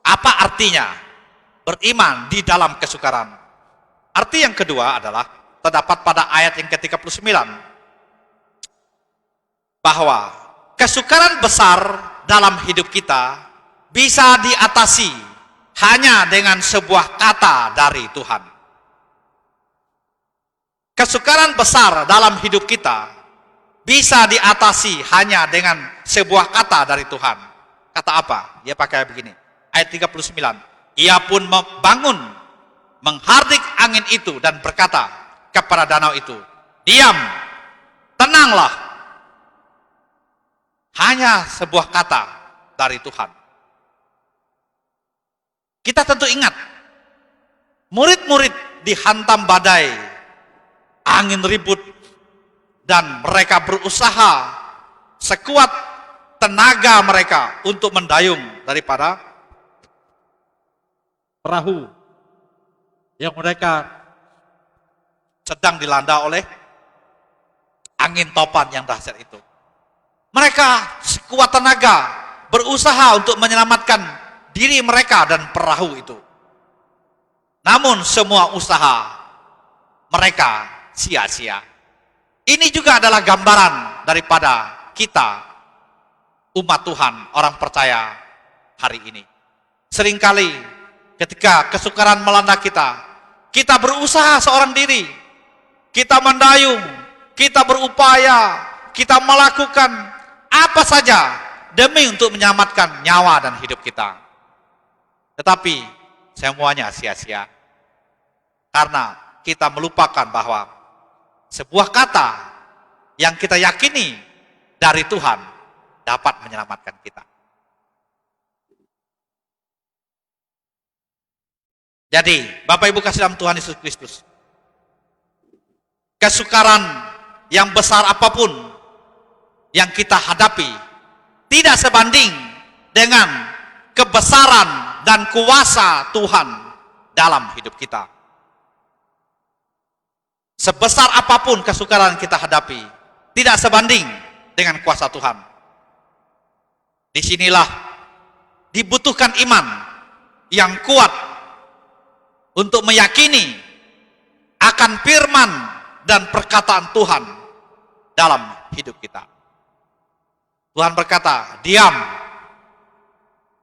apa artinya beriman di dalam kesukaran? Arti yang kedua adalah terdapat pada ayat yang ke-39, bahwa kesukaran besar dalam hidup kita bisa diatasi hanya dengan sebuah kata dari Tuhan. Kesukaran besar dalam hidup kita bisa diatasi hanya dengan sebuah kata dari Tuhan. Kata apa? Dia pakai begini. Ayat 39. Ia pun membangun, menghardik angin itu dan berkata kepada danau itu, diam, tenanglah. Hanya sebuah kata dari Tuhan. Kita tentu ingat, murid-murid dihantam badai, angin ribut, dan mereka berusaha sekuat tenaga mereka untuk mendayung daripada perahu yang mereka sedang dilanda oleh angin topan yang dahsyat itu. Mereka sekuat tenaga berusaha untuk menyelamatkan diri mereka dan perahu itu. Namun semua usaha mereka sia-sia. Ini juga adalah gambaran daripada kita, umat Tuhan, orang percaya hari ini. Seringkali ketika kesukaran melanda kita, kita berusaha seorang diri, kita mendayung, kita berupaya, kita melakukan apa saja demi untuk menyelamatkan nyawa dan hidup kita. Tetapi semuanya sia-sia, karena kita melupakan bahwa sebuah kata yang kita yakini dari Tuhan dapat menyelamatkan kita. Jadi, Bapak Ibu kasih dalam Tuhan Yesus Kristus, kesukaran yang besar apapun yang kita hadapi tidak sebanding dengan kebesaran dan kuasa Tuhan dalam hidup kita. Sebesar apapun kesukaran kita hadapi, tidak sebanding dengan kuasa Tuhan. Disinilah dibutuhkan iman yang kuat untuk meyakini akan firman dan perkataan Tuhan dalam hidup kita. Tuhan berkata, diam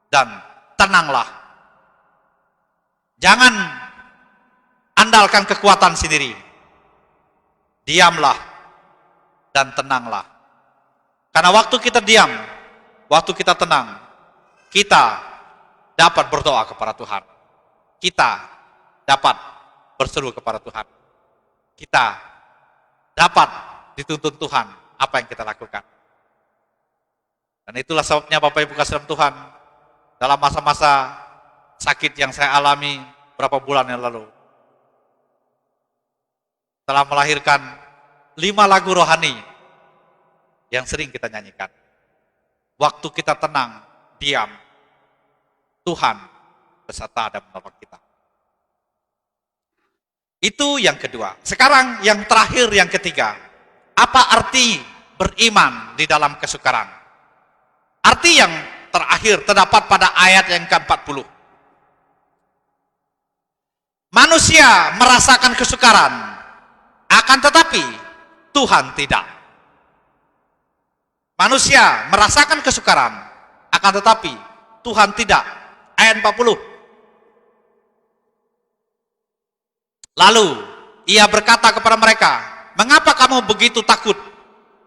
dan tenanglah. Jangan andalkan kekuatan sendiri. Diamlah dan tenanglah. Karena waktu kita diam, waktu kita tenang, kita dapat berdoa kepada Tuhan. Kita dapat berseru kepada Tuhan. Kita dapat dituntun Tuhan apa yang kita lakukan. Dan itulah sebabnya Bapak Ibu kasih dalam Tuhan, dalam masa-masa sakit yang saya alami beberapa bulan yang lalu, telah melahirkan 5 lagu rohani yang sering kita nyanyikan. Waktu kita tenang, diam, Tuhan beserta dan menolong kita. Itu yang kedua. Sekarang yang terakhir, yang ketiga. Apa arti beriman di dalam kesukaran? Arti yang terakhir terdapat pada ayat yang ke-40. Manusia merasakan kesukaran, akan tetapi Tuhan tidak. Manusia merasakan kesukaran, akan tetapi Tuhan tidak. Ayat 40. Lalu ia berkata kepada mereka, mengapa kamu begitu takut?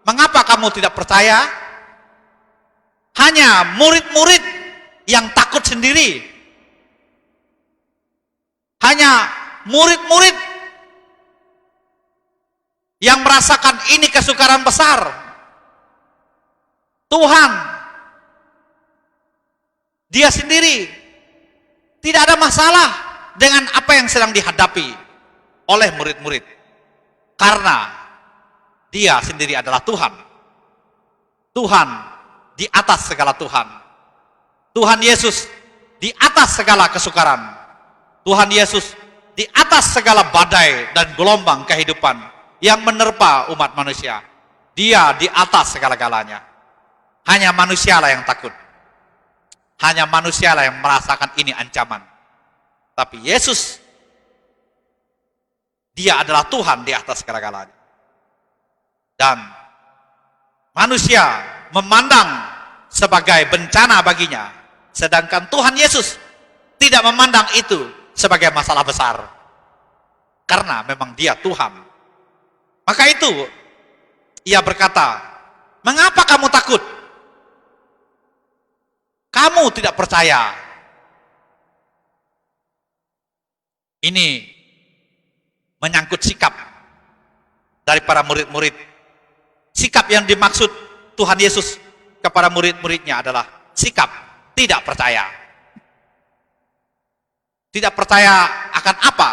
Mengapa kamu tidak percaya? Hanya murid-murid yang takut sendiri. Hanya murid-murid yang merasakan ini kesukaran besar. Tuhan, dia sendiri tidak ada masalah dengan apa yang sedang dihadapi oleh murid-murid, karena dia sendiri adalah Tuhan. Tuhan di atas segala Tuhan. Tuhan Yesus di atas segala kesukaran. Tuhan Yesus di atas segala badai dan gelombang kehidupan yang menerpa umat manusia. Dia di atas segala-galanya. Hanya manusialah yang takut. Hanya manusialah yang merasakan ini ancaman. Tapi Yesus, dia adalah Tuhan di atas segala-galanya. Dan manusia memandang sebagai bencana baginya, sedangkan Tuhan Yesus tidak memandang itu sebagai masalah besar. Karena memang dia Tuhan. Maka itu ia berkata, mengapa kamu takut? Kamu tidak percaya. Ini menyangkut sikap dari para murid-murid. Sikap yang dimaksud Tuhan Yesus kepada murid-muridnya adalah sikap tidak percaya. Tidak percaya akan apa?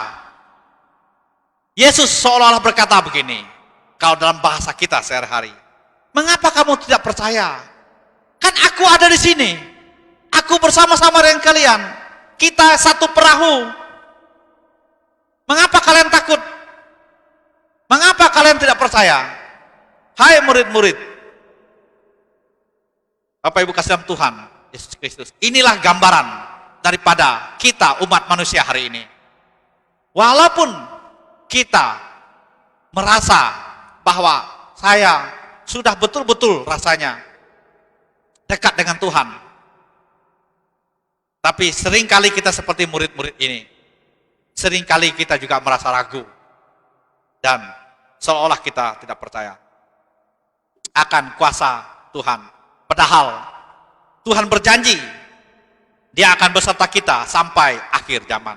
Yesus seolah-olah berkata begini, kalau dalam bahasa kita sehari-hari, mengapa kamu tidak percaya? Kan aku ada di sini. Aku bersama-sama dengan kalian. Kita satu perahu. Mengapa kalian takut? Mengapa kalian tidak percaya? Hai murid-murid, Bapak Ibu kasih dalam Tuhan Yesus Kristus, inilah gambaran daripada kita umat manusia hari ini. Walaupun kita merasa bahwa saya sudah betul-betul rasanya dekat dengan Tuhan, Tapi seringkali kita seperti murid-murid ini. Seringkali kita juga merasa ragu. Dan seolah kita tidak percaya akan kuasa Tuhan. Padahal Tuhan berjanji, Dia akan beserta kita sampai akhir zaman.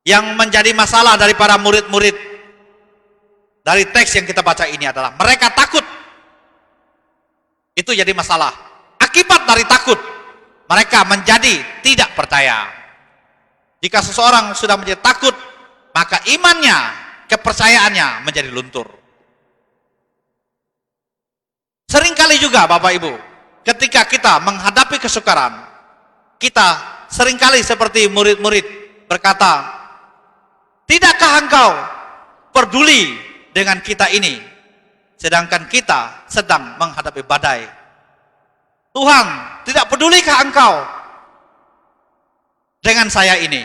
Yang menjadi masalah dari para murid-murid dari teks yang kita baca ini adalah mereka takut. Itu jadi masalah. Akibat dari takut, mereka menjadi tidak percaya. Jika seseorang sudah menjadi takut, maka imannya, kepercayaannya menjadi luntur. Seringkali juga Bapak Ibu, ketika kita menghadapi kesukaran, kita seringkali seperti murid-murid berkata, tidakkah engkau peduli dengan kita ini, sedangkan kita sedang menghadapi badai? Tuhan, tidak pedulikah engkau dengan saya ini?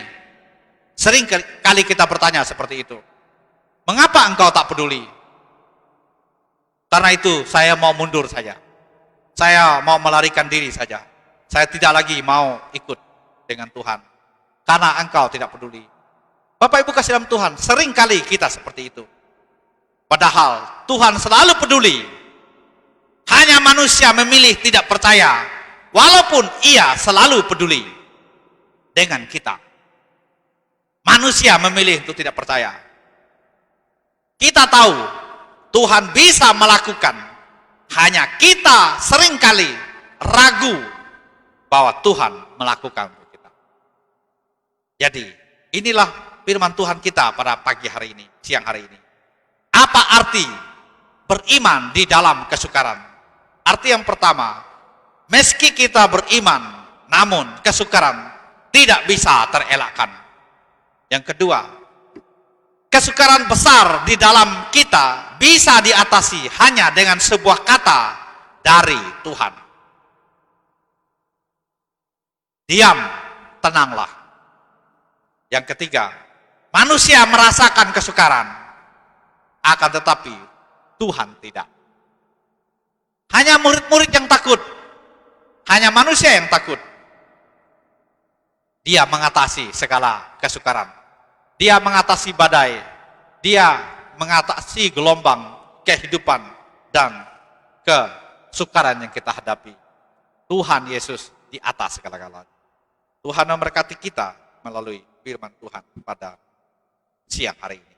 Sering kali kita bertanya seperti itu. Mengapa engkau tak peduli? Karena itu saya mau mundur saja. Saya mau melarikan diri saja. Saya tidak lagi mau ikut dengan Tuhan. Karena engkau tidak peduli. Bapak Ibu kasih dalam Tuhan, sering kali kita seperti itu. Padahal Tuhan selalu peduli. Hanya manusia memilih tidak percaya. Walaupun ia selalu peduli dengan kita. Manusia memilih untuk tidak percaya. Kita tahu Tuhan bisa melakukan. Hanya kita seringkali ragu bahwa Tuhan melakukan untuk kita. Jadi inilah firman Tuhan kita pada pagi hari ini, siang hari ini. Apa arti beriman di dalam kesukaran? Arti yang pertama, meski kita beriman, namun kesukaran tidak bisa terelakkan. Yang kedua, kesukaran besar di dalam kita bisa diatasi hanya dengan sebuah kata dari Tuhan. Diam, tenanglah. Yang ketiga, manusia merasakan kesukaran, akan tetapi Tuhan tidak. Hanya murid-murid yang takut, hanya manusia yang takut. Dia mengatasi segala kesukaran. Dia mengatasi badai, dia mengatasi gelombang kehidupan dan kesukaran yang kita hadapi. Tuhan Yesus di atas segala-galanya. Tuhan memberkati kita melalui firman Tuhan pada siang hari ini.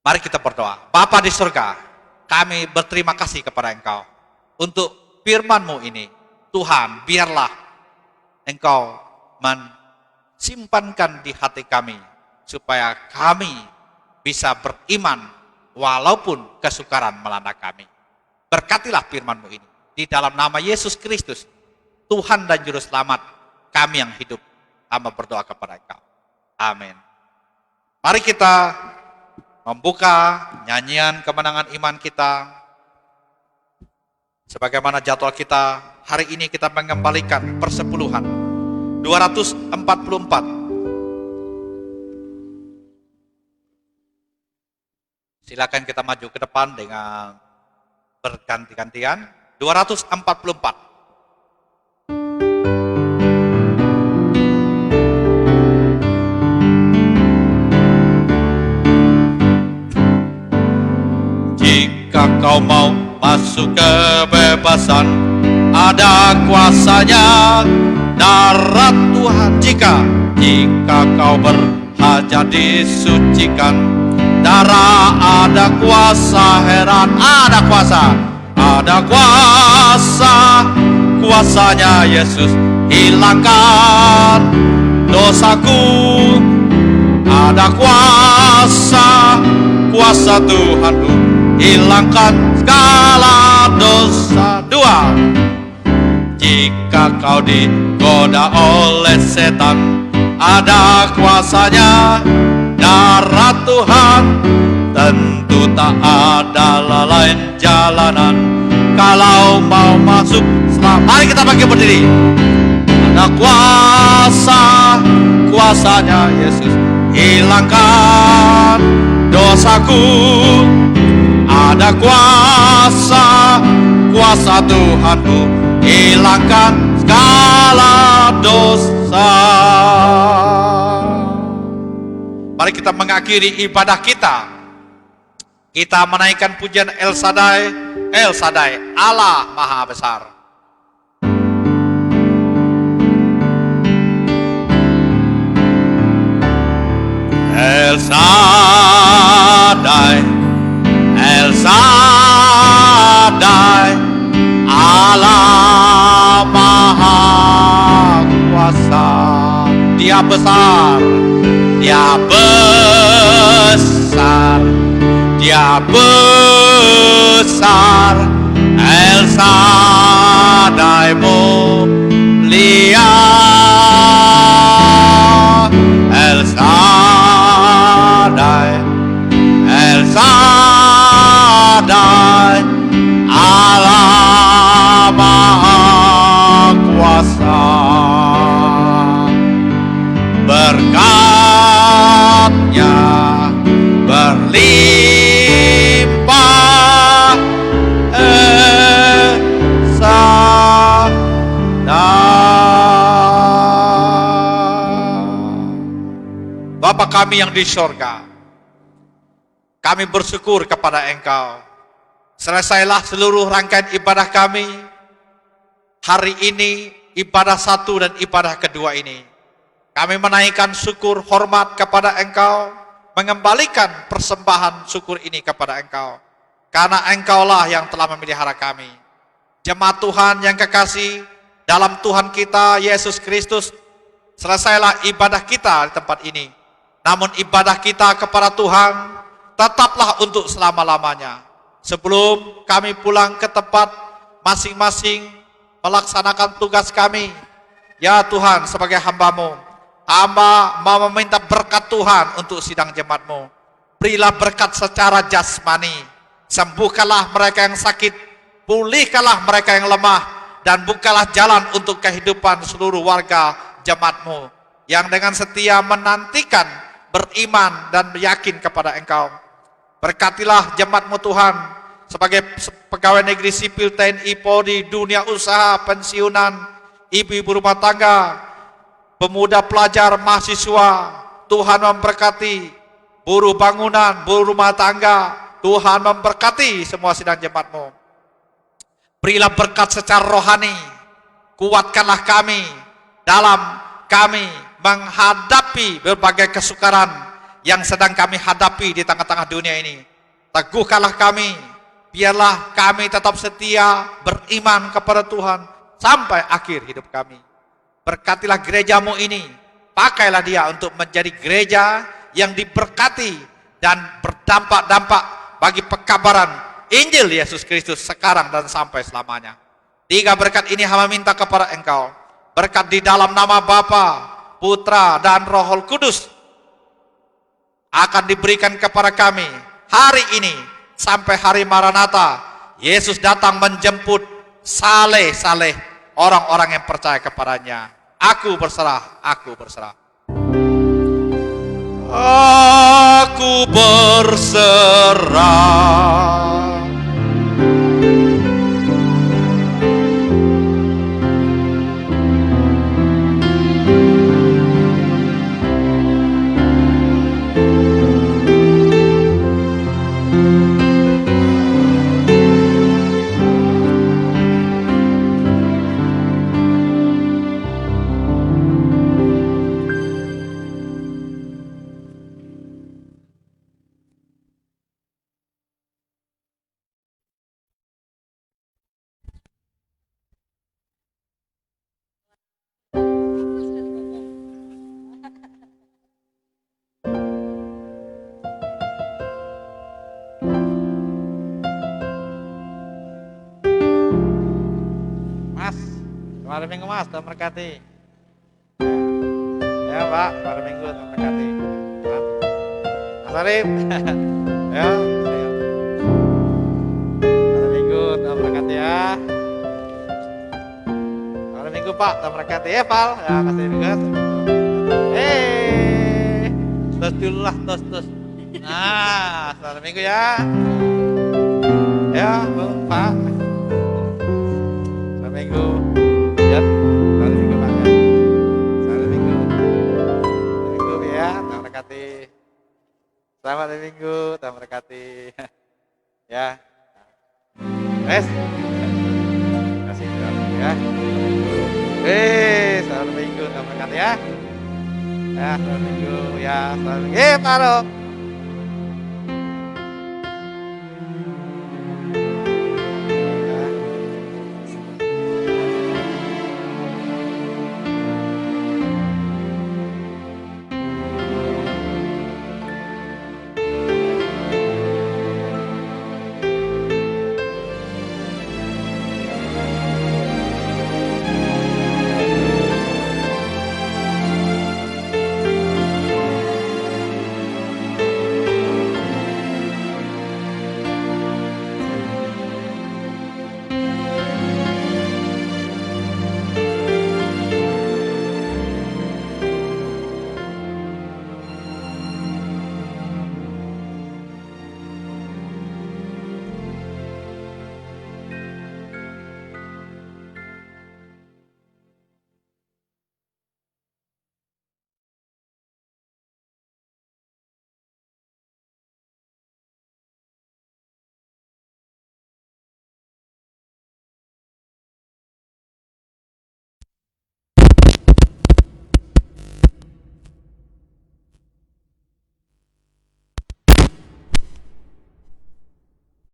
Mari kita berdoa. Bapa di surga, kami berterima kasih kepada Engkau untuk firman-Mu ini. Tuhan, biarlah Engkau simpankan di hati kami, supaya kami bisa beriman walaupun kesukaran melanda kami. Berkatilah firman-Mu ini. Di dalam nama Yesus Kristus, Tuhan dan Juru Selamat kami yang hidup, hamba berdoa kepada Engkau. Amin. Mari kita membuka nyanyian kemenangan iman kita. Sebagaimana jadwal kita, hari ini kita mengembalikan persepuluhan 244. Silakan kita maju ke depan dengan berganti-gantian. 244. Jika kau mau masuk kebebasan, ada kuasanya darah Tuhan. Jika kau berhajat disucikan, darah ada kuasa heran, ada kuasa, kuasanya Yesus hilangkan dosaku. Ada kuasa Tuhanku hilangkan segala dosa. 2. Jika kau digoda oleh setan, ada kuasanya darah Tuhan. Tentu tak ada lain jalanan kalau mau masuk selamat. Mari kita bangkit berdiri. Ada kuasanya Yesus hilangkan dosaku. Ada kuasa Tuhanku hilangkan segala dosa. Mari kita mengakhiri ibadah kita. Kita menaikkan pujian El Shaddai, El Shaddai, Allah Maha Besar. El Shaddai, El Shaddai, Allah Maha Kuasa. Dia besar, Dia besar, Dia besar. El Shaddai mulia, El Shaddai, El Shaddai, Allah Maha Kuasa. Berkat-Nya berlimpah, Bapa kami yang di sorga, kami bersyukur kepada Engkau. Selesailah seluruh rangkaian ibadah kami hari ini, ibadah satu dan ibadah kedua ini. Kami menaikkan syukur hormat kepada Engkau, mengembalikan persembahan syukur ini kepada Engkau. Karena Engkaulah yang telah memelihara kami. Jemaat Tuhan yang kekasih, dalam Tuhan kita Yesus Kristus, selesailah ibadah kita di tempat ini. Namun ibadah kita kepada Tuhan tetaplah untuk selama-lamanya. Sebelum kami pulang ke tempat masing-masing melaksanakan tugas kami, ya Tuhan, sebagai hamba-Mu, hamba mau meminta berkat Tuhan untuk sidang jemaat-Mu. Berilah berkat secara jasmani, sembuhkanlah mereka yang sakit, pulihkanlah mereka yang lemah, dan bukalah jalan untuk kehidupan seluruh warga jemaat-Mu yang dengan setia menantikan, beriman dan yakin kepada Engkau. Berkatilah jemaat-Mu Tuhan, sebagai pegawai negeri sipil TNI Polri, dunia usaha, pensiunan, ibu-ibu rumah tangga, pemuda pelajar, mahasiswa. Tuhan memberkati buruh bangunan, buruh rumah tangga. Tuhan memberkati semua sidang jemaat-Mu. Berilah berkat secara rohani, kuatkanlah kami dalam kami menghadapi berbagai kesukaran yang sedang kami hadapi di tengah-tengah dunia ini. Teguhkanlah kami, biarlah kami tetap setia beriman kepada Tuhan sampai akhir hidup kami. Berkatilah gereja-Mu ini, pakailah dia untuk menjadi gereja yang diberkati dan berdampak-dampak bagi pekabaran Injil Yesus Kristus sekarang dan sampai selamanya. 3 berkat ini hamba minta kepada Engkau. Berkat di dalam nama Bapa, Putra, dan Roh Kudus akan diberikan kepada kami hari ini sampai hari Maranatha. Yesus datang menjemput saleh-saleh orang-orang yang percaya kepadanya. Aku berserah, aku berserah. Aku berserah. Selamat minggu Mas, Tuhan berkati. Ya Pak, selamat minggu, Tuhan berkati. Mas Arif, ya, selamat minggu, Tuhan berkati ya. Selamat minggu Pak, Tuhan berkati ya Val, ya kasih minggu. Tos dulu lah, tos. Nah, selamat minggu ya. Ya, Pak. Selamat minggu. Minggu, Tuhan berkati. Ya. Wes. Kasih Tuhan ya. Selamat Minggu, Tuhan berkati ya. Ya, selamat Minggu ya, selamat Minggu. Paro.